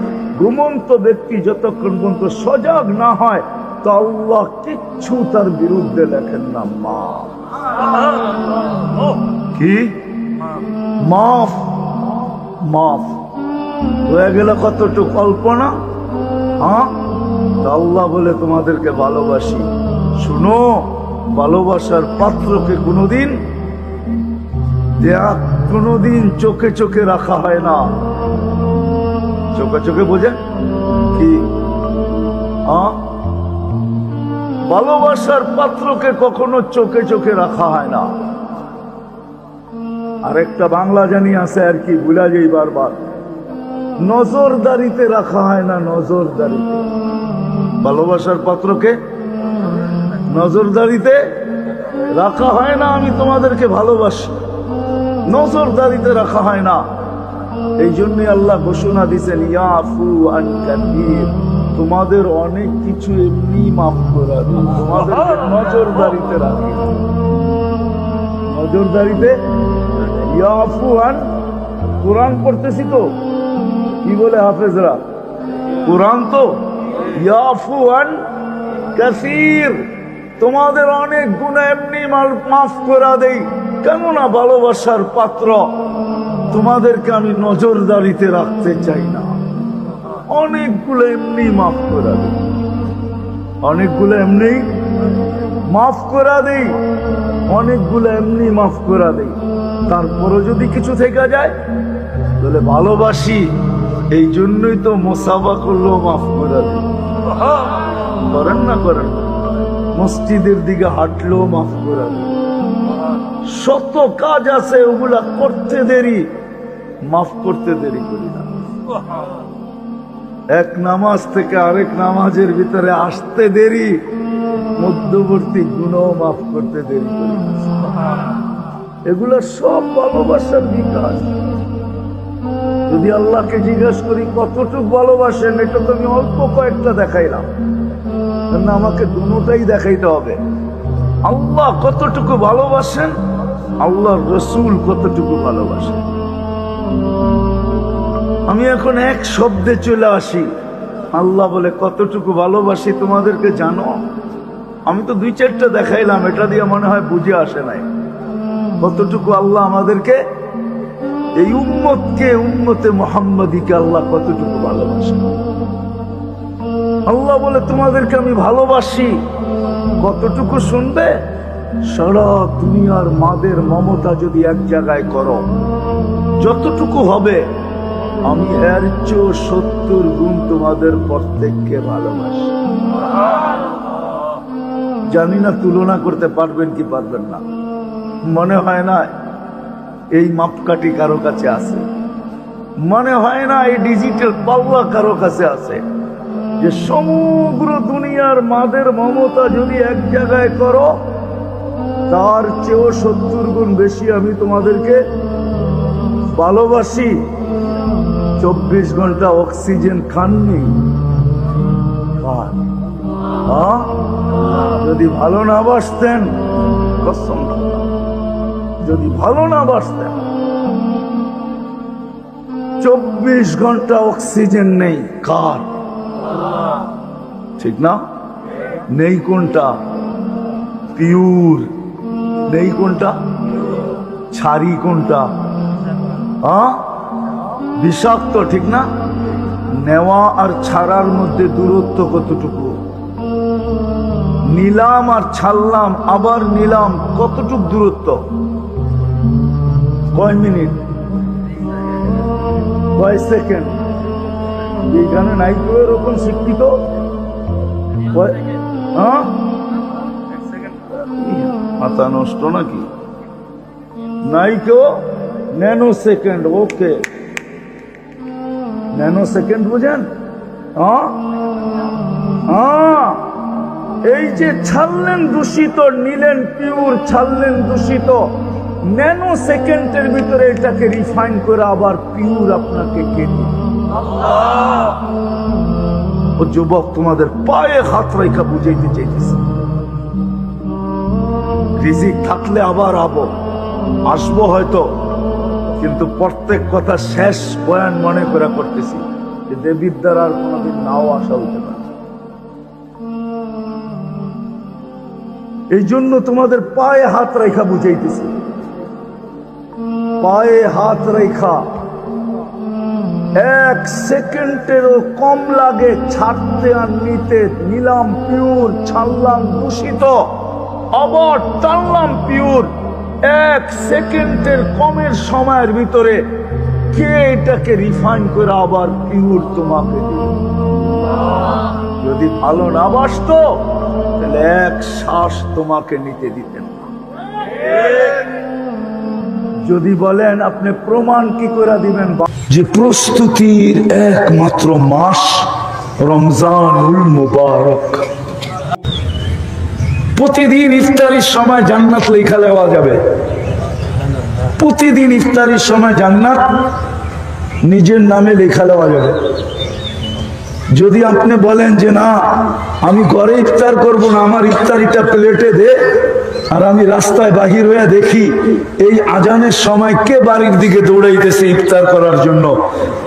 A: ঘুমন্ত ব্যক্তি যতক্ষণ পর্যন্ত সজাগ না হয় তো আল্লাহ কিচ্ছু তার বিরুদ্ধে লেখেন না। মাফ, কি মাফ? মাফ হয়ে গেল কতটুকু কল্পনা। আল্লাহ বলে তোমাদেরকে ভালোবাসি। শুনো, ভালোবাসার পাত্রকে কোনোদিন চোখে চোখে রাখা হয় না। চোখে চোখে বোঝেন কি? ভালোবাসার পাত্রকে কখনো চোখে চোখে রাখা হয় না। আরেকটা বাংলা জানি আছে আর কি, ভুলা যাই বারবার, নজরদারিতে রাখা হয় না। নজরদারিতে ভালোবাসার পাত্রকে নজরদারিতে রাখা হয় না। আমি তোমাদেরকে ভালোবাসি, নজরদারিতে রাখা হয় না। এই জন্য আল্লাহ ঘোষণা দিয়েছেন ইয়াফু আন কাসীর, তোমাদের অনেক কিছু এমনি মাফ করে দিই, তোমাদেরকে নজরদারিতে রাখি। নজরদারিতে ইয়াফু আন, কোরআন পড়তেছি তো, কি বলে হাফেজরা? কোরআন তো ইয়াফু আন কাসীর, তোমাদের অনেক গুনাহ এমনি মাফ করে দেই, কেননা ভালোবাসার পাত্র, তোমাদেরকে আমি নজরদারিতে রাখতে চাই না। অনেকগুলো এমনি মাফ করে দেই, অনেকগুলো এমনি মাফ করে দেই, অনেকগুলো এমনি মাফ করে দেই। তারপরও যদি কিছু থেকে যায় তাহলে ভালোবাসি, এই জন্যই তো মোসাফা করলেও মাফ করে দেই। করেন না? করেন। মসজিদের দিকে হাঁটলেও মাফ করে দেই। শত কাজ আছে, ওগুলা করতে দেরি, মাফ করতে দেরি করি না। এক নামাজ থেকে আরেক নামাজের ভিতরে আসতে দেরি, মধ্যবর্তী গুনাহ মাফ করতে দেরি করি না। এগুলা সব ভালোবাসার বিকাশ। যদি আল্লাহকে জিজ্ঞাসা করি কতটুকু ভালোবাসেন, এটা তো আমি অল্প কয়েকটা দেখাইলাম, আমাকে দুটোটাই দেখাইতে হবে। আল্লাহ কতটুকু ভালোবাসেন, আল্লাহর রসুল কতটুকু ভালোবাসেন। আমি এখন এক শব্দে চলে আসি, আল্লাহ বলে কতটুকু ভালোবাসি তোমাদেরকে জানো? আমি তো দুই চারটা দেখাইলাম, এটা দিয়ে মনে হয় বুঝে আসে নাই কতটুকু আল্লাহ আমাদেরকে, এই উম্মতকে, উম্মতে মুহাম্মাদীকে আল্লাহ কতটুকু ভালোবাসে। আল্লাহ বলে তোমাদেরকে আমি ভালোবাসি, কতটুকু শুনবে? সারা দুনিয়ার মাদের মমতা যদি এক জায়গায় করো, যতটুকু হবে আমি এর চেয়ে 70 গুণ তোমাদের প্রত্যেককে ভালোবাসি। জানি না তুলনা করতে পারবেন কি পারবেন না। মনে হয় না এই মাপকাঠি কারো কাছে আছে, মনে হয় না এই ডিজিটাল পাল্লা কারো কাছে আছে, যে সমগ্র দুনিয়ার মাদের মমতা যদি এক জায়গায় করো, তার চেয়েও 70 গুণ বেশি আমি তোমাদেরকে ভালোবাসি। 24 ঘন্টা অক্সিজেন খাননি, যদি ভালো না বাসতেন, কসম, যদি ভালো না বাসতেন, 24 ঘন্টা অক্সিজেন নেই কার? ঠিক না? নেই কোনটা? পিওর নেই কোনটা? ছাড়ি কোনটা? বিষাক্ত, ঠিক না? নেওয়া আর ছাড়ার মধ্যে দূরত্ব কতটুকু? নিলাম আর ছাড়লাম, আবার নিলাম, কতটুকু দূরত্ব? কয় মিনিট, কয় সেকেন্ড? এখানে নাই তো এরকম শিক্ষিত। মাথা নষ্ট নাকি? নাই কেউ? Nanosecond. Okay, nanosecond বুঝেন? এই যে ছাড়লেন দূষিত, নিলেন পিওর, ছাড়লেন দূষিত, ন্যানো সেকেন্ডের ভিতরে এটাকে রিফাইন করে আবার পিওর আপনাকে কেটে। ও যুবক, তোমাদের পায়ে হাত রেখা বুঝাইতে চাইতেছে, রিজিক থাকলে আবার আসবো হয়তো, কিন্তু প্রত্যেক কথা শেষ বয়ান মনে করে করতেছি যে দেবীর দ্বারা আর কোনোদিন নাও আসা হইতে পারে। এই জন্য তোমাদের পায়ে হাত রেখা বুঝাইতেছি, পায়ে হাত রেখা 1 সেকেন্ডেরও কম লাগে ছাড়তে আর নিতে। নিলাম পিওর, ছাড়লাম দূষিত, আবার টানলাম পিওর। 1 সেকেন্ডের কমের সময়ের ভিতরে কে এটাকে রিফাইন করে আবার পিওর তোমাকে দিল? যদি ভালো না বাসতো তাহলে 1 শ্বাস তোমাকে নিতে দিতেন না। যদি বলেন আপনি প্রমাণ কি করে দিবেন যে প্রস্তুতির একমাত্র মাস রমজানুল মুবারক? প্রতিদিন ইফতারির সময় জান্নাত লেখা দেওয়া যাবে, প্রতিদিন ইফতারির সময় জান্নাত নিজের নামে লেখা দেওয়া যাবে। যদি আপনি বলেন যে না, আমি ঘরে ইফতার করব না, আমার ইফতারিটা প্লেটে দে, আর আমি রাস্তায় বাহির হয়ে দেখি এই আজানের সময় কে বাড়ির দিকে দৌড়াইতেছে ইফতার করার জন্য।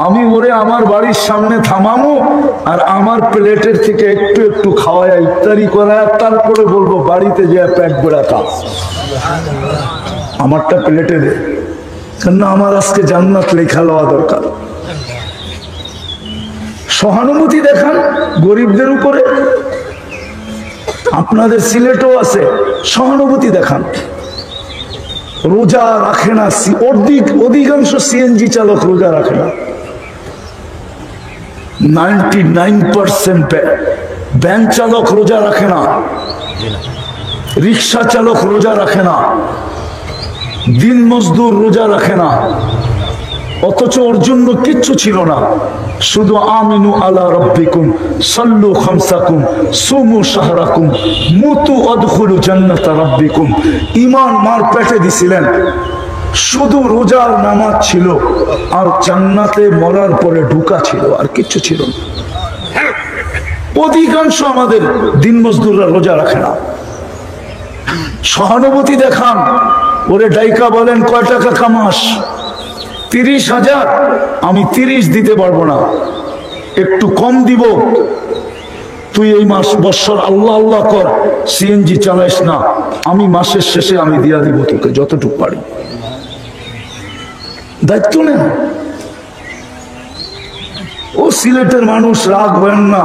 A: আমি ওরে আমার বাড়ির সামনে থামামো আর আমার প্লেটের থেকে একটু একটু খাওয়ায় ইফতারি করায়, তারপরে বলবো বাড়িতে যে পেট ভরা খা, আমারটা প্লেটে দে, কেন আমার আজকে জান্নাত লেখা লওয়া দরকার। সহানুভূতি দেখান গরিবদের উপরে। আপনাদের সিলেটও আছে, সহানুভূতি দেখান। রোজা রাখে না, অধিকাংশ সিএনজি চালক রোজা রাখে না। 99% ভ্যান চালক রোজা রাখে না, রিক্সা চালক রোজা রাখে না, দিন মজদুর রোজা রাখে না, অথচ ওর জন্য কিচ্ছু ছিল না, শুধু আমিনু আলা রাব্বিকুম সাল্লু খামসাকুম সুমু শাহরাকুম মুতু আদখুলু জান্নাতা রাব্বিকুম। ঈমান মার পেটে দিছিলেন, শুধু রোজার নামাজ ছিল আর জান্নাতে মরার পরে ঢুকা ছিল, আর কিচ্ছু ছিল না। অধিকাংশ আমাদের দিন মজদুররা রোজা রাখে না। সহানুভূতি দেখান। ওরে ডাইকা বলেন কয় টাকা কামাস? 30,000। আমি 30 দিতে পারবো না, একটু কম দিব। তুই এই মাস বৎসর আল্লাহ আল্লাহ কর, সিএনজি চালাইস না, আমি মাসের শেষে আমি দিয়া দিব তোকে যতটুকু পারি। দায়িত্ব নেন। ও সিলেটের মানুষ রাগ হবেন না,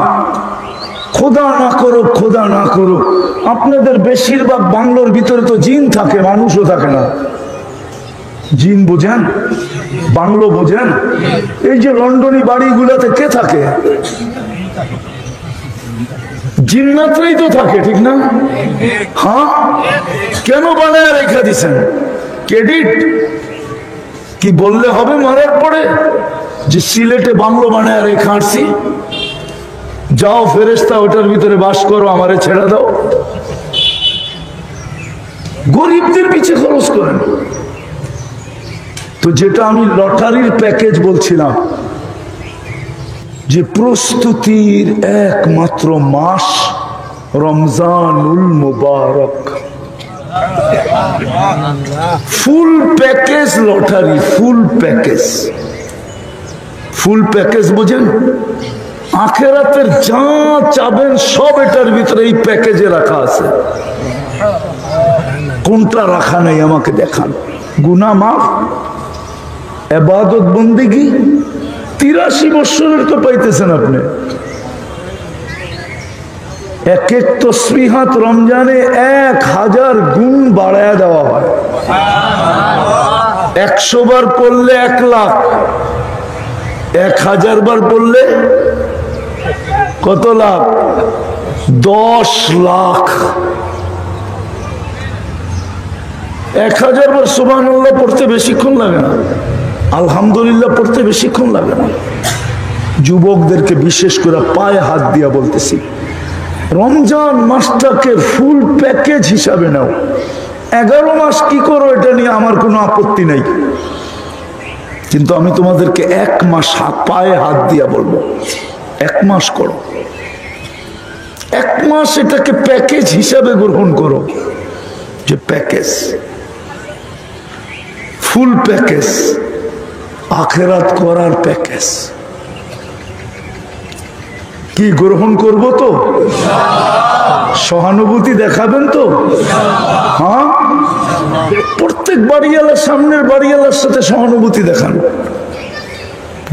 A: খোদা না করো, খোদা না করো। আপনাদের বেশিরভাগ বাংলোর ভিতরে তো জিন থাকে, মানুষও থাকে না। জিন বোঝেন, বাংলো বোঝেন? এই যে লন্ডনী বাড়িগুলোতে কে থাকে? জিন্নাতরাই তো থাকে, ঠিক না? হ্যাঁ, কেন বানায় রেখে দিছেন? ক্রেডিট কি বললে হবে মারার পরে যে সিলেটে বাংলো বানায় রেখে আসছি? যাও ফেরেশতা ওটার ভিতরে বাস করো, আমারে ছেড়ে দাও। গরিবদের পিছে খরচ করেন। তো যেটা আমি লটারির প্যাকেজ বলছিলাম, যে প্রস্তুতির একমাত্র মাস রমজানুল মুবারক, full package lottery, full package. Full package বোঝেন? আখেরাতের যা চাবেন সব এটার ভিতরে এই প্যাকেজে রাখা আছে। কোনটা রাখা নেই আমাকে দেখান। গুনাহ মাফ, ইবাদত বন্দেগী 83 বছরের তো পাইতেছেন আপনি। এক এক তসবিহাত রমজানে 1000 গুণ বাড়ায় দেওয়া হয়। 100 বার পড়লে 1 লাখ, 1000 বার পড়লে কত লাখ? 10 লাখ। 1000 বার সুবহানাল্লাহ পড়তে বেশিক্ষণ লাগে না, আলহামদুলিল্লাহ পড়তে বেশিক্ষণ লাগে না। যুবকদেরকে বিশেষ করে পায়ে হাত দিয়া বলতেছি, রমজান মাসটাকে ফুল প্যাকেজ হিসাবে নাও। 11 মাস কি করো এটা নিয়ে আমার কোনো আপত্তি নেই, কিন্তু আমি তোমাদেরকে 1 মাস পায়ে হাত দিয়া বলবো, 1 মাস করো। 1 মাস এটাকে প্যাকেজ হিসাবে গ্রহণ করো, যে প্যাকেজ, ফুল প্যাকেজ, আখেরাত করার প্যাকেজ। কি গ্রহণ করব তো? সহানুভূতি দেখাবেন তো? হ্যাঁ, প্রত্যেক বাড়িওয়ালার, সামনের বাড়িওয়ালার সাথে সহানুভূতি দেখান।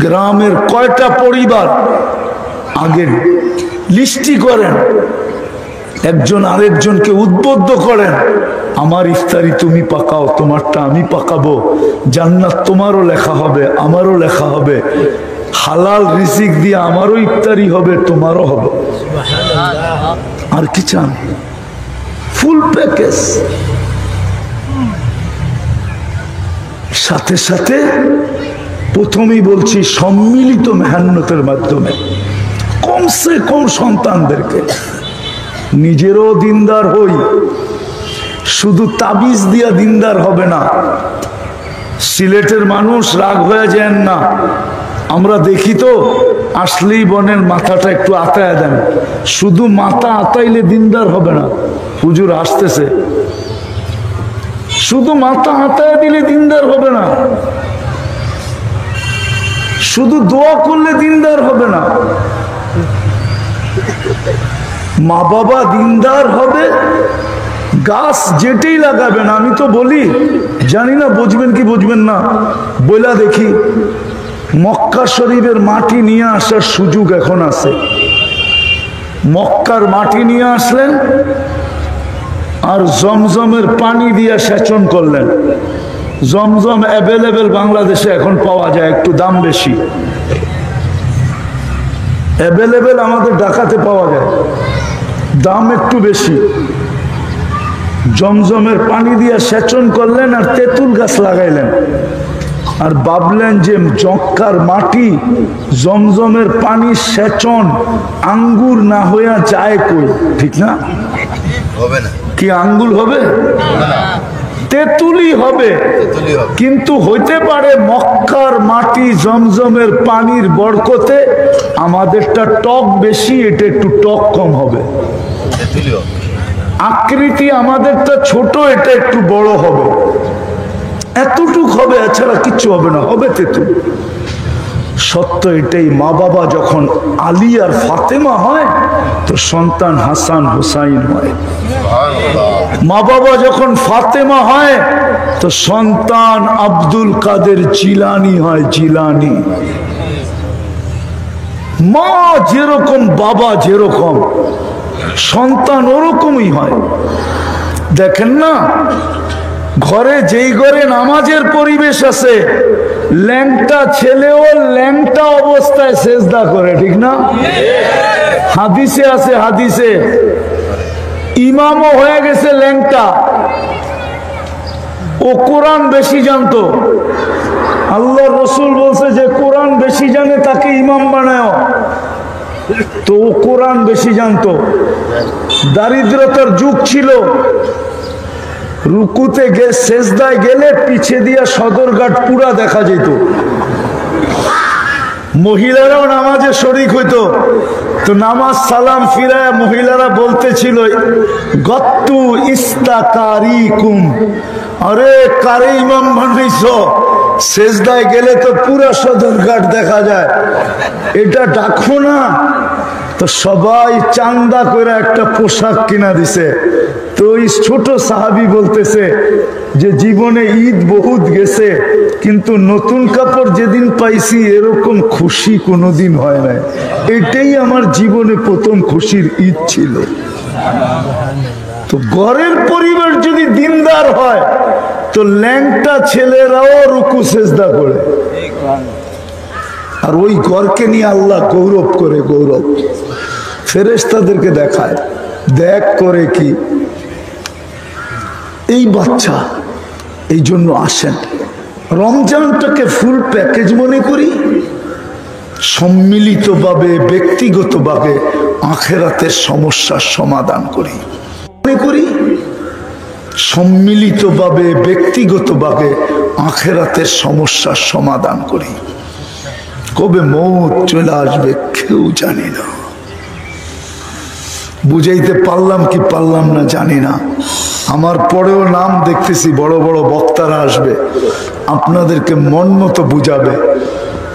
A: গ্রামের কয়টা পরিবার আগে লিস্টি করেন, একজন আরেকজনকে উদ্বুদ্ধ করেন, আমার ইফতারি তুমি পাকাও, তোমারটা আমি পাকাবো, জান্নাত তোমারও লেখা হবে, আমারও লেখা হবে, হালাল রিজিক দিয়ে আমারও ইফতারি হবে, তোমারও হবে। আর কি চান? Full package. সাথে সাথে প্রথমেই বলছি, সম্মিলিত মেহনতের মাধ্যমে কমসে কম সন্তানদেরকে, নিজেরও দিনদার হই। শুধু তাবিজ দিয়া দিনদার হবে না। সিলেটের মানুষ রাগ হয়ে যান না, আমরা দেখি তো আসলেই বনের মাথাটা একটু আতায় দেন। শুধু মাথা আতাইলে দিনদার হবে না। হুজুর আসতেছে, শুধু মাথা হাতায় দিলে দিনদার হবে না, শুধু দোয়া করলে দিনদার হবে না। মা বাবা দিনদার হবে, গাছ যেটাই লাগাবেন। আমি তো বলি, জানি না বুঝবেন কি বুঝবেন না, বইলা দেখি, মক্কা শরীফের মাটি নিয়ে আসার সুযোগ এখন আছে। মক্কার মাটি নিয়ে আসলেন আর জমজমের পানি দিয়ে সেচন করলেন। জমজম অ্যাভেলেবেল বাংলাদেশে এখন পাওয়া যায়, একটু দাম বেশি। অ্যাভেলেবেল আমাদের ঢাকাতে পাওয়া যায়, দাম একটু বেশি। জমজমের পানি দিয়ে সেচন করলেন আর তেঁতুল গাছ লাগাইলেন, আর ভাবলেন যে মক্কার মাটি জমজমের পানি সেচন আঙ্গুর না হইয়া যায় কই, ঠিক না?
B: হবে না
A: কি আঙ্গুর হবে? তেঁতুলি হবে। কিন্তু হইতে পারে মক্কার মাটি জমজমের পানির বরকতে আমাদেরটা টক বেশি, এটা একটু টক কম হবে। আকৃতি আমাদেরটা ছোট, এটা একটু বড় হবে, এতটুক হবে, এছাড়া কিচ্ছু হবে না, হবে তেঁতুল। সত্য এটাই। মা বাবা যখন আলী আর ফাতেমা হয় তো সন্তান হাসান হুসাইন হয়। মা বাবা যখন ফাতেমা হয় তো সন্তান আব্দুল কাদের জিলানি হয়, জিলানি। মা যেরকম বাবা যেরকম সন্তান ওরকমই হয়। দেখেন না, ঘরে যেই ঘরে নামাজের পরিবেশ আছে, ল্যাংটা ছেলেও ল্যাংটা অবস্থায় সেজদা করে, ঠিক না? হাদিসে আছে, হাদিসে ইমামও হয়ে গেছে ল্যাংটা, ও কোরআন বেশি জানতো। আল্লাহ রসুল বলছে যে কোরআন বেশি জানে তাকে ইমাম বানায়, তো ও কোরআন বেশি জানতো। দারিদ্রতার যুগ ছিল, রুকুতে সেজদায় গেলে পিছে দিয়া সদরঘাট পুরা দেখা যেত। মহিলারাও নামাজে শরিক হইতো, তো নামাজ সালাম ফিরায় মহিলারা বলতেছিল, গত্তু ইস্তাকারিকুম, আরে কারে ইমাম বানাইছ? সেজদায় গেলে তো পুরা সদরঘাট দেখা যায়, এটা ডাকো না। তো সবাই চান্দা করে একটা পোশাক কিনা দিছে। তো ওই ছোট সাহাবি বলতেছে যে জীবনে ঈদ বহুত গেছে, কিন্তু নতুন কাপড় যেদিন পাইছি এরকম খুশি কোনোদিন হয় নাই। এটাই আমার জীবনে প্রথম খুশির ঈদ ছিল। তো ঘরের পরিবার যদি দিনদার হয় তো ল্যাংটা ছেলেরাও রুকু সেজদা করে, আর ওই ঘরকে নিয়ে আল্লাহ গৌরব করে, গৌরব। ফেরেশতাদেরকে দেখায়, দেখ করে কি এই বাচ্চা। এই জন্য আসেন, রমজানটাকে ফুল প্যাকেজ মনে করি, সম্মিলিতভাবে ব্যক্তিগতভাবে আখেরাতের সমস্যার সমাধান করি, মনে করি সম্মিলিতভাবে ব্যক্তিগতভাবে আখেরাতের সমস্যার সমাধান করি। কবে মৌত চলে আসবে কেউ জানি না। বুঝাইতে পারলাম কি পারলাম না জানি না। আমার পরেও নাম দেখতেছি, বড় বড় বক্তারা আসবে, আপনাদেরকে মন মতো বুঝাবে,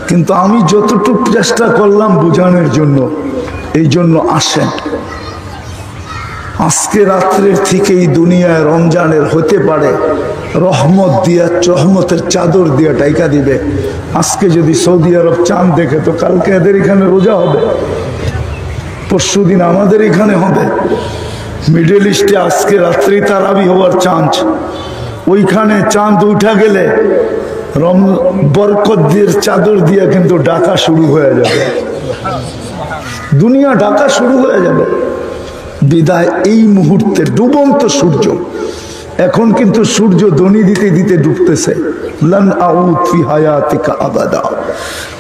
A: কিন্তু আমি যতটুকু চেষ্টা করলাম বুঝানোর জন্য। এই জন্য আসেন, আজকে রাত্রের থেকেই দুনিয়ায় রমজানের হতে পারে রহমত দিয়া, রহমতের চাদর দিয়া টাইকা দিবে। আজকে যদি সৌদি আরব চাঁদ দেখে তো কালকে এদের এখানে রোজা হবে, পরশুদিন আমাদের এখানে হবে। মিডল ইস্টে আজকে রাত্রি তারাবি হওয়ার চান্স, ওইখানে চাঁদ উঠা গেলে বরকত দিয়ে চাদর দিয়ে কিন্তু ডাকা শুরু হয়ে যাবে, দুনিয়া ডাকা শুরু হয়ে যাবে। বিদায় এই মুহূর্তে ডুবন্ত সূর্য, এখন কিন্তু সূর্য ধ্বনি দিতে দিতে ডুবতেছে। লান আউদ ফি হায়াতিকা আবাদা,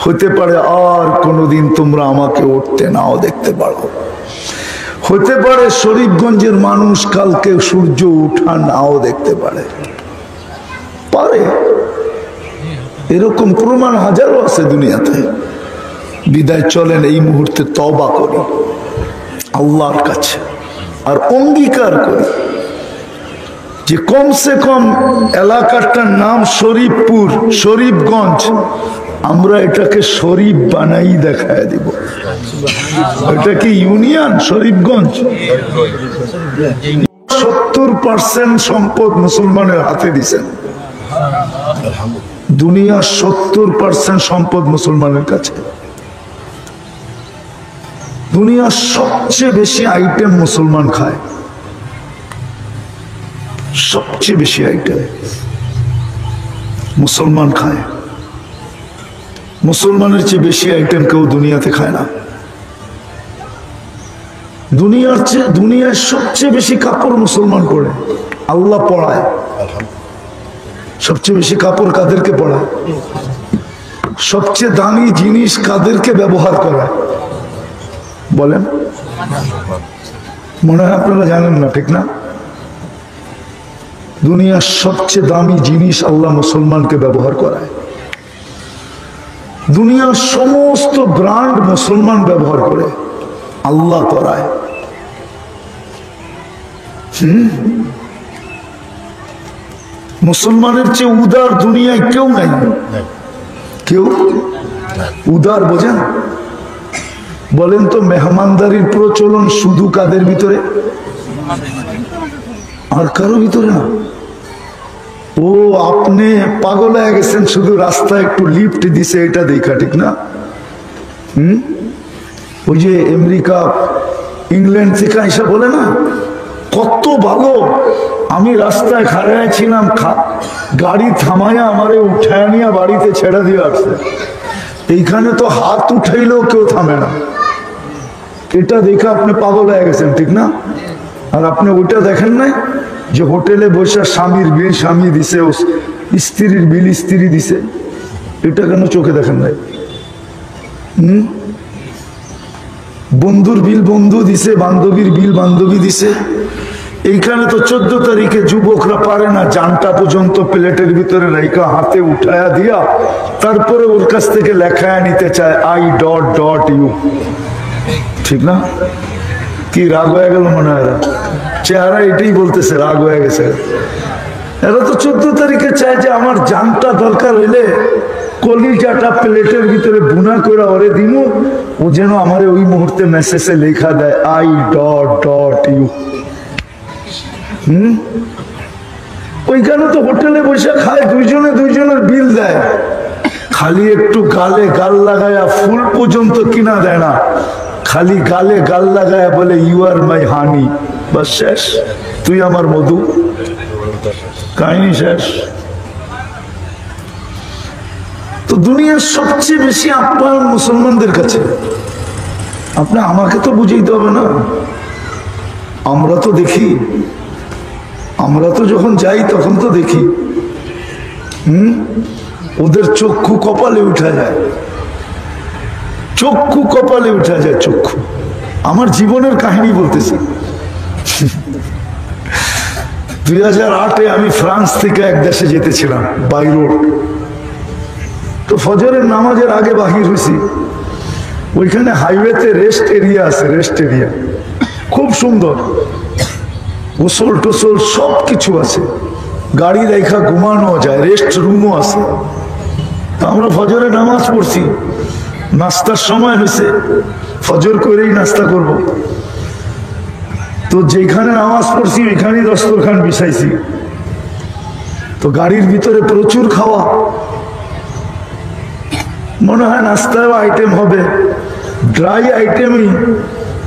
A: হতে পারে আর কোনোদিন তোমরা আমাকে উঠতে নাও দেখতে পারো। হতে পারে শরীফগঞ্জের মানুষ কালকে সূর্য উঠা নাও দেখতে পারে, পারে, এরকম প্রমাণ হাজারো আছে দুনিয়াতে। বিদায় চলেন এই মুহূর্তে তওবা করি আল্লাহর কাছে, আর অঙ্গীকার করি যে কমসে কম এলাকাটার নাম শরীফপুর, শরীফগঞ্জ, আমরা এটাকে শরীফ বানাই দেখায় দিব। এটা কি ইউনিয়ন শরীফগঞ্জ? 70% সম্পদ মুসলমানের হাতে দিছেন। দুনিয়ার 70% সম্পদ মুসলমানের কাছে। দুনিয়ার সবচেয়ে বেশি আইটেম মুসলমান খায়, সবচেয়ে বেশি আইটেম মুসলমান খায়। মুসলমানের চেয়ে বেশি আইটেম কেউ দুনিয়াতে খায় না। দুনিয়ার সবচেয়ে বেশি কাপড় মুসলমান পরে, আল্লাহ পড়ায়। সবচেয়ে বেশি কাপড় কাদেরকে পড়ায়? সবচেয়ে দামি জিনিস কাদেরকে ব্যবহার করায় বলেন? মনে হয় আপনারা জানেন না, ঠিক না? দুনিয়ার সবচেয়ে দামি জিনিস আল্লাহ মুসলমানকে ব্যবহার করায়। দুনিয়ার সমস্ত ব্র্যান্ড মুসলমান ব্যবহার করে, আল্লাহ করায়। মুসলমানের চেয়ে উদার দুনিয়ায় কেউ নাই। কেউ উদার বোঝেন? বলেন তো, মেহমানদারির প্রচলন শুধু কাদের ভিতরে? আর কারো ভিতরে না। ও আপনি পাগল হয়ে গেছেন শুধু রাস্তায় একটু লিফট দিছে এটা দেখা, ঠিক না? ওই যে আমেরিকা ইংল্যান্ড থেকে এসে বলে না, কত ভালো, আমি রাস্তায় খাড়ায় ছিলাম, গাড়ি থামায়া আমারে উঠায় নিয়ে বাড়িতে ছেড়ে দিয়ে আসছে। এইখানে তো হাত উঠাইলেও কেউ থামে না। এটা দেখে আপনি পাগল হয়ে গেছেন, ঠিক না? আর আপনি ওইটা দেখেন নাই যে হোটেলে বসে স্বামীর বিল স্বামী দিছে, স্ত্রীর বিল স্ত্রী দিছে? এটা কেন চোখে দেখেন নাই? বন্ধুর বিল বন্ধু দিছে, বান্ধবীর বিল বান্ধবী দিছে। এইখানে তো 14 তারিখে যুবকরা পারে না জানটা পর্যন্ত প্লেটের ভিতরে রেখা হাতে উঠায়া দিয়া তারপরে ওর কাছ থেকে লেখায় নিতে চায় I...U, ঠিক না? কি রাগ হয়ে গেল মনে হয়? চেহারা এটাই বলতেছে রাগ হয়ে গেছে। এরা তো 14 তারিখে চায় যে আমার জানটা দরকার হইলে কলিজাটা প্লেটের ভিতরে বুনা করে ওরে দিমু, ও যেন আমারে ওই মুহূর্তে মেসেজে লেখা দেয় I...U। ওইখানে তো হোটেলে বসে খায়, দুইজনের বিল দেয়, খালি একটু গালে গাল লাগায়া ফুল পর্যন্ত কিনা দেয় না, খালি গালে গাল লাগায়া বলে ইউ আর মাই হানি, বাস শেষ, তুই আমার মধু, কাহিনী শেষ। তো দুনিয়ার সবচেয়ে বেশি আপ্যায়ন মুসলমানদের কাছে। আপনি আমাকে তো বুঝাইতে হবে না, আমরা তো দেখি, আমরা তো যখন যাই তখন তো দেখি। ওদের চক্ষু কপালে উঠা যায়, চক্ষু কপালে উঠা যায়, চক্ষু। আমার জীবনের কাহিনী বলতেছি। 2008-এ আমি ফ্রান্স থেকে এক দেশে যেতেছিলাম, বাই রোড। তো ফজরের নামাজের আগে বাহির হয়েছি। ওইখানে হাইওয়েতে রেস্ট এরিয়া আছে, রেস্ট এরিয়া খুব সুন্দর, গোসল টোসল সব কিছু আছে, গাড়ি রেখা ঘুমানো যায়, রেস্ট রুমও আছে। তো আমরা ফজরে নামাজ পড়ছি, নাস্তার সময় হয়েছে, ফজর করেই নাস্তা করব। তো যেখানে নামাজ পড়ছি ওইখানেই দস্তরখান বিছাইছি। তো গাড়ির ভিতরে প্রচুর খাওয়া, মনে হয় নাস্তায় আইটেম হবে, ড্রাই আইটেমই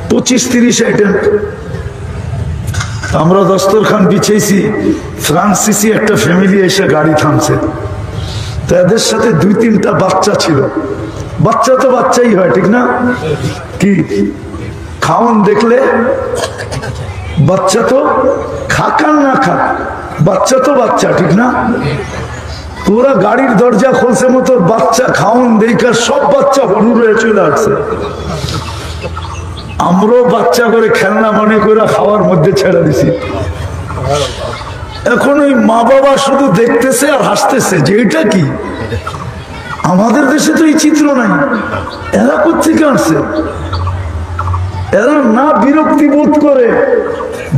A: 25-30 আইটেম। আমরা দস্তরখান বিছাইছি, ফ্রান্সিসি একটা ফ্যামিলি এসে গাড়ি থামছে। তো এদের সাথে 2-3টা বাচ্চা ছিল। বাচ্চা তো বাচ্চাই হয়, ঠিক না? কি খাওন দেখলে বাচ্চা তো খাক আর না খাক, বাচ্চা তো বাচ্চা, ঠিক না? ওরা গাড়ির দরজা খুলছে মতো বাচ্চা খাওন দেখা সব বাচ্চা হলুদ হয়ে চলে আসছে। আমরাও বাচ্চা করে খেলনা মনে করে খাওয়ার মধ্যে ছেড়ে দিছি। এখন ওই মা বাবা শুধু দেখতেছে আর হাসতেছে যে এটা কি। আমাদের দেশে তো এই চিত্র নাই। এরা কোথেকে আসছে? এরা না বিরক্তি বোধ করে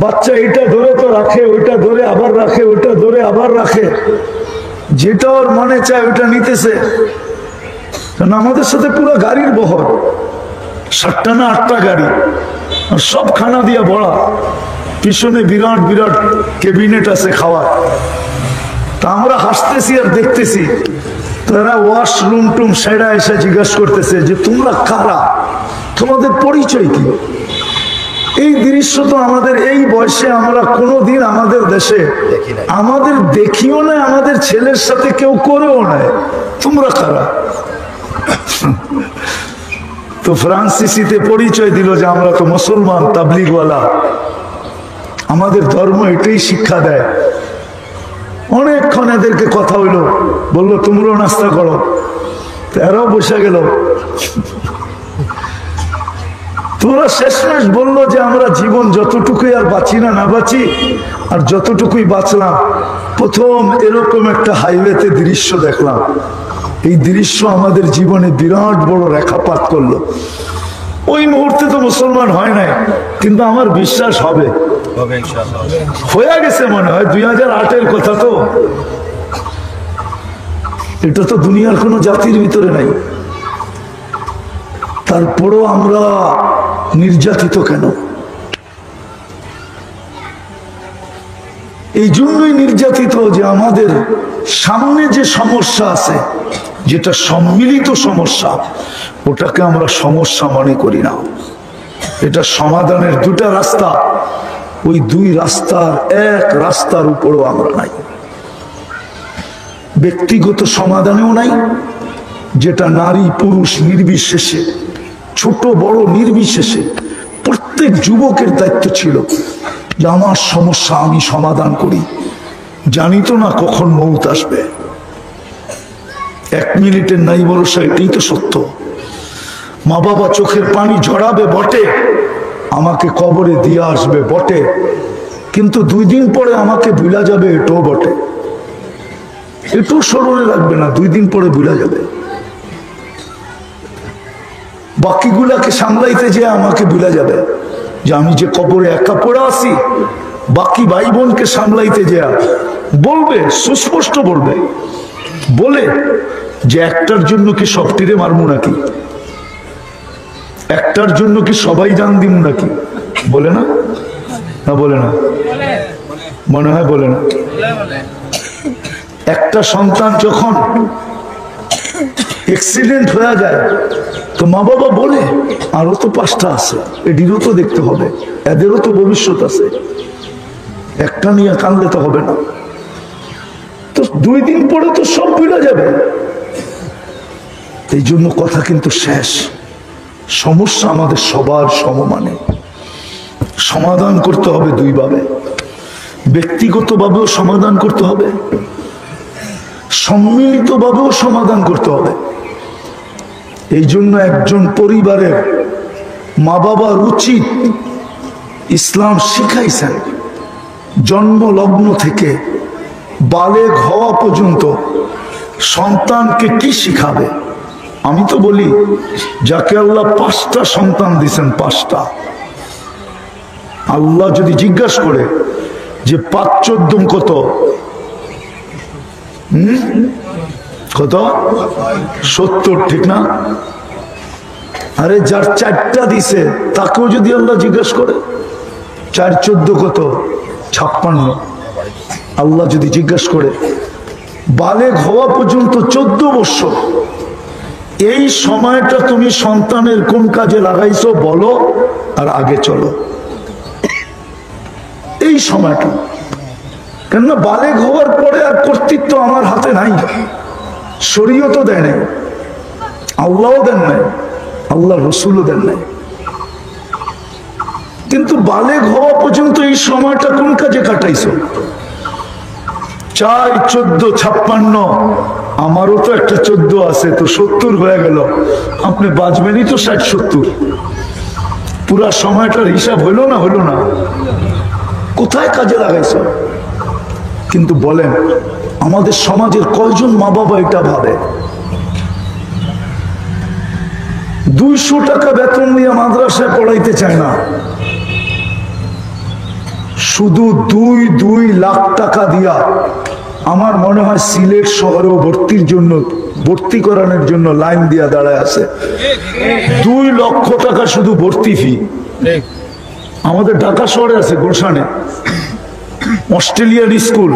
A: বাচ্চা এটা ধরে তো রাখে, ওইটা ধরে আবার রাখে, ওইটা ধরে আবার রাখে, যেটা ওর মনে চায় ওইটা নিতেছে। কারণ আমাদের সাথে পুরো গাড়ির বহর, 7টা না 8টা গাড়ি, আর সব খানা দিয়া ভরা, পিছনে বিরাট বিরাট ক্যাবিনেট আছে খাওয়ার। তা আমরা হাসতেছি আর দেখতেছি, তারা ওয়াশরুম টুম সেরা এসে জিজ্ঞাসা করতেছে যে তোমরা কারা, তোমাদের পরিচয় কি? এই দৃশ্য তো আমাদের এই বয়সে আমরা কোনোদিন আমাদের দেশে আমাদের দেখিও না, আমাদের ছেলের সাথে কেউ করেও নাই। তোমরা কারা? তো ফ্রান্সিসিতে পরিচয় দিল যে আমরা তো মুসলমান তাবলিগওয়ালা, আমাদের ধর্ম এটাই শিক্ষা দেয়। অনেকক্ষণ এদেরকে কথা হইলো, বললো তোমরাও নাস্তা করো, এরাও বসে গেল। তোরা শেষমেশ বললো যে আমরা জীবন যতটুকুই আর বাঁচি না না বাঁচি, আর যতটুকুই বাঁচলাম প্রথম এরকম একটা হাইওয়েতে দৃশ্য দেখলাম। এই দৃশ্য আমাদের জীবনে বিরাট বড় রেখাপাত করলো। ওই মুহূর্তে তো মুসলমান হয় নাই, কিন্তু আমার বিশ্বাস হবে, হয়ে গেছে মনে হয়। 2008-এর কথা তো, এটা তো দুনিয়ার কোনো জাতির ভিতরে নাই। তারপরও আমরা নির্যাতিত কেন? এই জন্যই নির্যাতিত যে আমাদের সামনে যে সমস্যা আছে, যেটা সম্মিলিত সমস্যা, ওটাকে আমরা সমস্যা মনে করি না। এটা সমাধানের 2টা রাস্তা, ওই 2 রাস্তার এক রাস্তার উপরও আমরা নাই। ব্যক্তিগত সমাধানেও নাই, যেটা নারী পুরুষ নির্বিশেষে, ছোট বড় নির্বিশেষে প্রত্যেক যুবকের দায়িত্ব ছিল যে আমার সমস্যা আমি সমাধান করি। জানি তো না কখন মৌত আসবে, 1 মিনিটের নাই ভরসা, এটাই তো সত্য। মা বাবা চোখের পানি ঝরাবে বটে, আমাকে কবরে দিয়ে আসবে বটে, কিন্তু 2 দিন পরে আমাকে ভুলা যাবে, এটাও বটে। এটাও স্মরণে রাখবে না, 2 দিন পরে ভুলা যাবে। বাকিগুলাকে সামলাইতে যে আমাকে ভুলা যাবে, যে আমি যে কবরে একা পড়ে আসি, বাকি ভাই বোনকে সামলাইতে যে বলবে, সুস্পষ্ট বলবে, বলে যে একটার জন্য কি সবটিরে মারমু নাকি, একটার জন্য কি সবাই জান দিব নাকি? বলে না? না বলে না? মনে হয় বলে না। একটা সন্তান যখন অ্যাক্সিডেন্ট হয়ে যায় তো মা বাবা বলে আরো তো 5টা আছে, এটিরও তো দেখতে হবে, এদেরও তো ভবিষ্যৎ আছে, একটা নিয়ে কানলে তো হবে না। তো 2 দিন পরে তো সব ভুলে যাবে। এই জন্য কথা কিন্তু শেষ। সমস্যা আমাদের সবার সমমানে, সমাধান করতে হবে 2 ভাবে। ব্যক্তিগতভাবেও সমাধান করতে হবে, সম্মিলিতভাবেও সমাধান করতে হবে। এই জন্য একজন পরিবারের মা বাবার উচিত, ইসলাম শিখাইছেন জন্ম লগ্ন থেকে বালেগ হওয়া পর্যন্ত সন্তানকে কি শিখাবে। আমি তো বলি, যাকে আল্লাহ 5টা সন্তান দিয়েছেন, 5টা, আল্লাহ যদি জিজ্ঞাসা করে যে 5×14 কত, কত? 70, ঠিক না? আরে যার 4টা দিছে তাকেও যদি আল্লাহ জিজ্ঞাসা করে 4×14 কত, 56, আল্লাহ যদি জিজ্ঞাসা করে, বালেগ হওয়া পর্যন্ত 14 বছর, এই সময়টা তুমি সন্তানের কোন কাজে লাগাইছো বলো, আর আগে চলো। এই সময়টা, কেননা বালেগ হওয়ার পরে আর কর্তৃত্ব আমার হাতে নাই, শরীয়তও দেয় নাই, আল্লাহও দেন নাই, আল্লাহ রসুলও দেন নাই। কিন্তু বালেগ হওয়া পর্যন্ত এই সময়টা কোন কাজে কাটাইছো? 4, 14, 56, আমারও তো একটা 14 আছে, তো 70 হয়ে গেল। আপনি বাঁচবেনই তো 60-70, পুরা সময়টার হিসাব হইল না? হইল না? কোথায় কাজে লাগাইছো? কিন্তু বলেন, আমাদের সমাজের কয়জন মা বাবা এটা ভাবে? 200 টাকা বেতন নিয়ে মাদ্রাসায় পড়াইতে চায় না, শুধু 2 লাখ টাকা দিয়া আমার মনে হয় সিলেট শহরেও ভর্তি করানোর জন্য লাইন দিয়া দাঁড়ায় আছে। 2 লক্ষ টাকা শুধু ভর্তি ফি। আমাদের ঢাকা শহরে আছে গুলশানে অস্ট্রেলিয়ান স্কুল,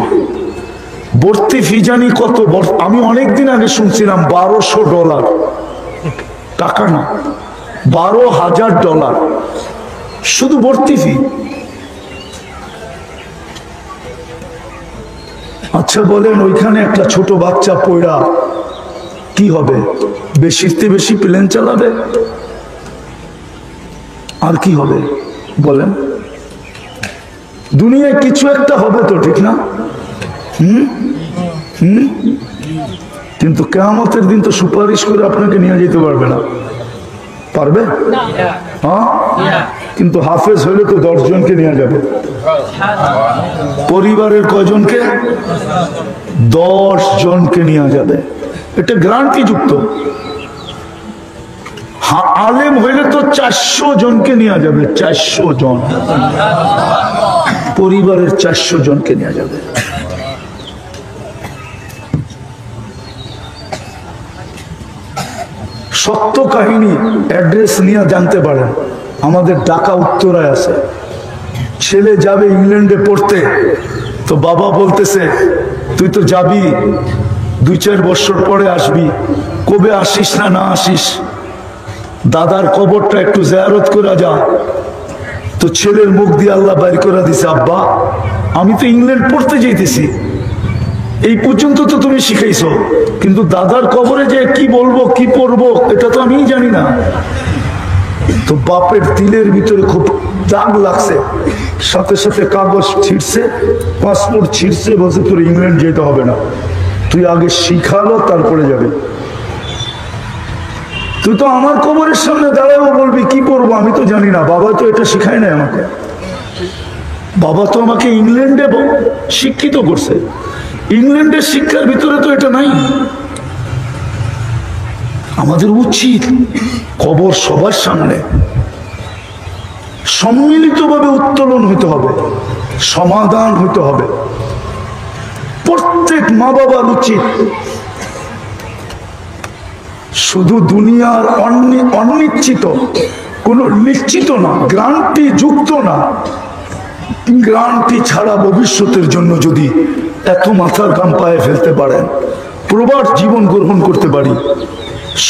A: ভর্তি ফি জানি কত। আমি অনেকদিন আগে শুনছিলাম $1200, টাকা না, $12,000 শুধু ভর্তি ফি। আচ্ছা বলেন, ওইখানে একটা ছোট বাচ্চা পয়রা কি হবে? বেশিতে বেশি প্লেন চালাবে, আর কি হবে বলেন? দুনিয়ায় কিছু একটা হবে তো, ঠিক না? কিন্তু কিয়ামতের দিন তো সুপারিশ করে আপনাকে নিয়ে যেতে পারবে না। পারবে? হ্যাঁ, কিন্তু হাফেজ হইলে তো 10 জনকে নিয়ে যাবে। পরিবারের কয়জনকে? 10 জনকে নিয়ে যাবে, এটা গ্যারান্টি যুক্ত। আলেম হইলে তো 400 জনকে নিয়ে যাবে, 400 জন, পরিবারের 400 জনকে নিয়ে যাবে। সত্য কাহিনী অ্যাড্রেস নিয়ে জানতে পারেন। আমাদের ঢাকা উত্তরায় আছে, ছেলে যাবে ইংল্যান্ডে পড়তে, তো বাবা বলতেছে তুই তো যাবি, 2-4 বছর পরে আসবি, কবে আসিস না আসিস, দাদার কবরটা একটু জিয়ারত করে যা। তো ছেলের মুখ দিয়ে আল্লাহ বাইর করে দিছে, আব্বা আমি তো ইংল্যান্ড পড়তে যাইতেছি, এই পর্যন্ত তো তুমি শিখাইছো, কিন্তু দাদার কবরে যে কি বলবো কি পড়বো এটা তো আমি জানি না। তো বাপের দিলের ভিতরে খুব দাগ লাগছে, সাথে সাথে কাগজ ছিঁড়ছে, পাসপোর্ট ছিঁড়ছে, বলছে তোর ইংল্যান্ড যেতে হবে না, তুই আগে শিখালো তারপরে যাবে। তুই তো আমার কবরের সামনে দাঁড়াবো, বলবি কি পড়বো আমি তো জানি না, বাবা তো এটা শিখায় নাই আমাকে, বাবা তো আমাকে ইংল্যান্ডে শিক্ষিত করছে, ইংল্যান্ডের শিক্ষার ভিতরে তো এটা নাই। আমাদের উচিত কবর সবার সামনে সম্মিলিতভাবে উত্তোলন হইতে হবে, সমাধান হইতে হবে। প্রত্যেক মা বাবার উচিত শুধু দুনিয়ার অনিশ্চিত, কোন নিশ্চিত না, গ্যারান্টি যুক্ত না, গ্যারান্টি ছাড়া ভবিষ্যতের জন্য যদি এত মাথার ঘাম পায়ে ফেলতে পারেন, প্রবাস জীবন গ্রহণ করতে পারি,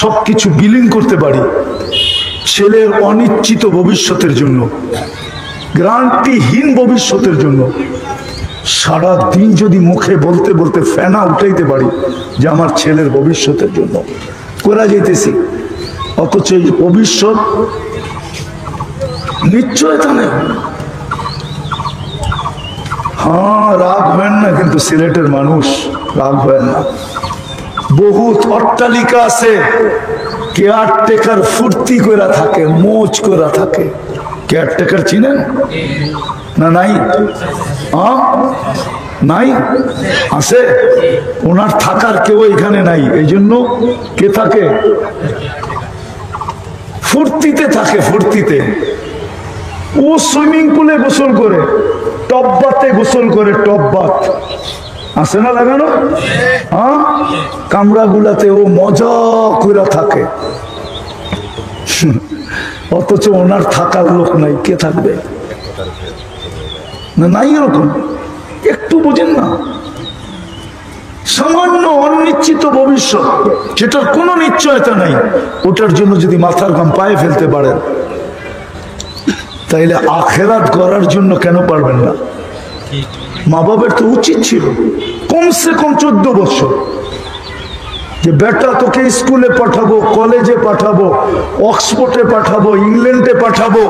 A: সবকিছু বিলীন করতে পারি ছেলের অনিশ্চিত ভবিষ্যতের জন্য, গ্যারান্টিহীন ভবিষ্যতের জন্য, সারা দিন যদি মুখে বলতে বলতে ফেনা উঠাইতে পারি যে আমার ছেলের ভবিষ্যতের জন্য করা যাইতেছি, অথচ এই ভবিষ্যৎ নিশ্চয়তা নেই। হ্যাঁ, রাগ হয় না, কিন্তু সিলেটের মানুষ রাগ হয় না। বহুত অট্টালিকা আছে, কেয়ারটেকার ফুর্তি করে থাকে, মোজ করে থাকে। কেয়ারটেকার চিনেন না? নাই? নাই? আছে? ওনার থাকার কেউ এখানে নাই, এই জন্য কে থাকে? ফুর্তিতে থাকে, ফুর্তিতে। ও সুইমিং পুলে গোসল করে, টববাতে গোসল করে, টববাত আছে না লাগানো? হ্যাঁ, কামরা গুলাতে ও মজা করে থাকে, অথচ ওনার থাকার লোক নাই, কে থাকবে? না নাই এরকম? একটু বুঝেন না? সামান্য অনিশ্চিত ভবিষ্যৎ, যেটার কোনো নিশ্চয়তা নাই, ওটার জন্য যদি মাথার ঘাম পায়ে ফেলতে পারেন, তাইলে আখেরাত করার জন্য কেন পারবেন না? মা বাবার তো উচিত ছিল কমসে কম 14 বছর, যে বেটা তোকে স্কুলে পাঠাবো, কলেজে পাঠাবো, অক্সফোর্ডে পাঠাবো, ইংল্যান্ডে পাঠাবো,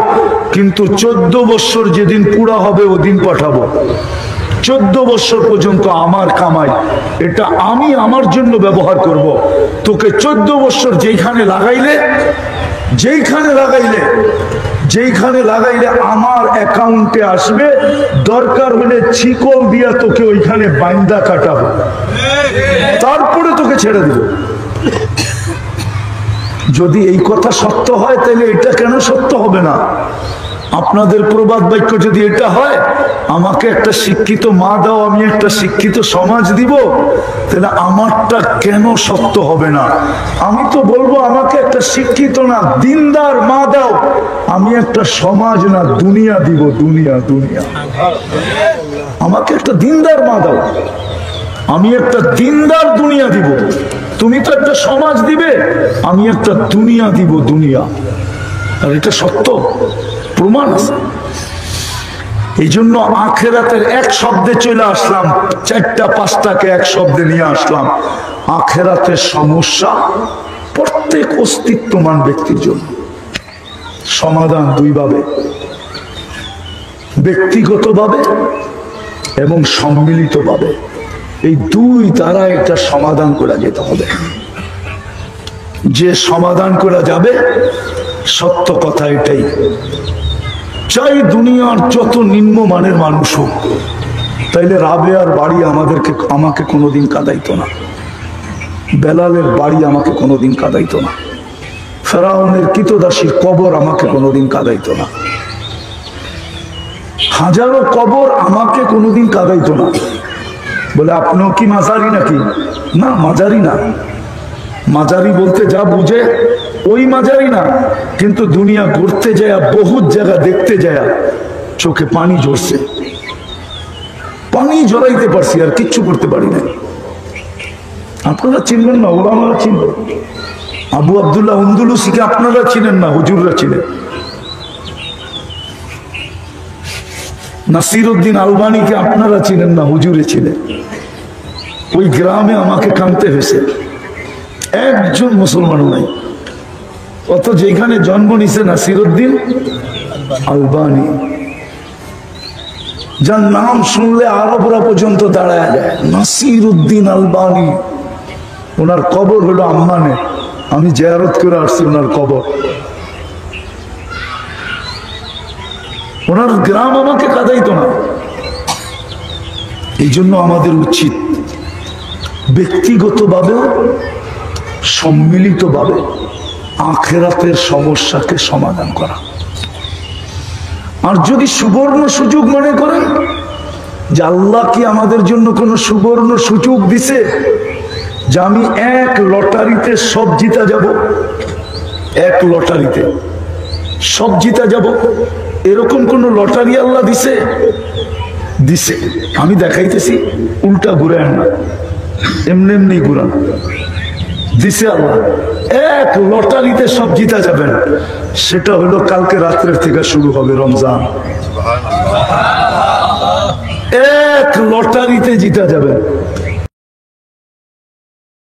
A: কিন্তু 14 বছর যেদিন পুরা হবে ওদিন পাঠাবো। 14 বছর পর্যন্ত আমার কামাই, এটা আমি আমার জন্য ব্যবহার করব। তোকে 14 বছর যেখানে লাগাইলে আমার অ্যাকাউন্টে আসবে, দরকার হলে ছিকল দিয়া তোকে ওইখানে বাইন্দা কাটাবো, তারপরে তোকে ছেড়ে দেব। যদি এই কথা সত্য হয়, তাহলে এটা কেন সত্য হবে না? আপনাদের প্রবাদ বাক্য যদি এটা হয়, আমাকে একটা শিক্ষিত মা দাও, আমি একটা শিক্ষিত সমাজ দিব, তাহলে আমারটা কেন সত্য হবে না? আমি তো বলবো আমাকে একটা শিক্ষিত না দিনদার মা দাও, আমি একটা সমাজ না দুনিয়া দিব। দুনিয়া দুনিয়া আমাকে একটা দিনদার মা দাও, আমি একটা দিনদার দুনিয়া দিব। তুমি তো একটা সমাজ দিবে, আমি একটা দুনিয়া দিব। দুনিয়া। আর এটা সত্য, প্রমাণ আছে। এই জন্য আখেরাতের এক শব্দে চলে আসলাম, 4টা 5টাকে এক শব্দে নিয়ে আসলাম। আখেরাতের সমস্যা প্রত্যেক অস্তিত্বমান ব্যক্তির জন্য সমাধান 2 ভাবে, ব্যক্তিগতভাবে এবং সম্মিলিতভাবে। এই 2 দ্বারা এটা সমাধান করা যেতে হবে। যে সমাধান করা যাবে, সত্য কথা এটাই, চাই দুনিয়ার যত নিম্নমানের মানুষ হোক, তাইলে রাবেয়ার বাড়ি আমাকে কোনোদিন কাঁদাইতো না, বেলালের বাড়ি আমাকে কোনোদিন কাঁদাইতো না, ফেরাউনের কৃতদাসীর কবর আমাকে কোনোদিন কাঁদাইতো না, হাজারো কবর আমাকে কোনোদিন কাঁদাইতো না। বলে আপনিও কি মাজারি নাকি? না, মাজারি না। মাজারি বলতে যা বুঝে ওই মাজারি না, কিন্তু দুনিয়া ঘুরতে যায়, বহুত জায়গা দেখতে যায়, চোখে পানি ঝরছে, পানি ঝরাইতে পারছি, আর কিচ্ছু করতে পারি না। আপনারা চিনবেন না, ওরা আমরা চিনবেন। আবু আব্দুল্লাহ আন্দলুসিকে আপনারা চিনেন না, হুজুররা চিনেন। নাসিরউদ্দিন আলবানীকে আপনারা চিনেন না, হুজুরে ছিলেন। ওই গ্রামে আমাকে কাঁদতে হয়েছে, একজন মুসলমানও নাই। অত যেখানে জন্ম নিছে নাসিরউদ্দিন আলবানী, যার নাম শুনলে আরবরা পর্যন্ত দাঁড়ায় যায়। নাসিরউদ্দিন আলবানী, ওনার কবর হলো আম্মানে। আমি জিয়ারত করে আসছি ওনার কবর। ওনার গ্রাম আমাকে কাঁদাইতো না। এই জন্য আমাদের উচিত ব্যক্তিগতভাবেও সম্মিলিতভাবে আখেরাতের সমস্যাকে সমাধান করা। আর যদি সুবর্ণ সুযোগ মনে করেন যে আল্লাহ কি আমাদের জন্য কোনো সুবর্ণ সুযোগ দিছে যে আমি 1 লটারিতে সব জিতা যাব, 1 লটারিতে সব জিতা যাব, এরকম কোন লটারি আল্লাহ দিছে? দিছে। আমি দেখাইতেছি, উল্টা ঘুরান না, এমনি এমনি ঘুরান। দিছে আল্লাহ, 1 লটারিতে সব জিতা যাবেন। সেটা হলো কালকে রাত্রের থেকে শুরু হবে রমজান। 1 লটারিতে জিতা যাবেন।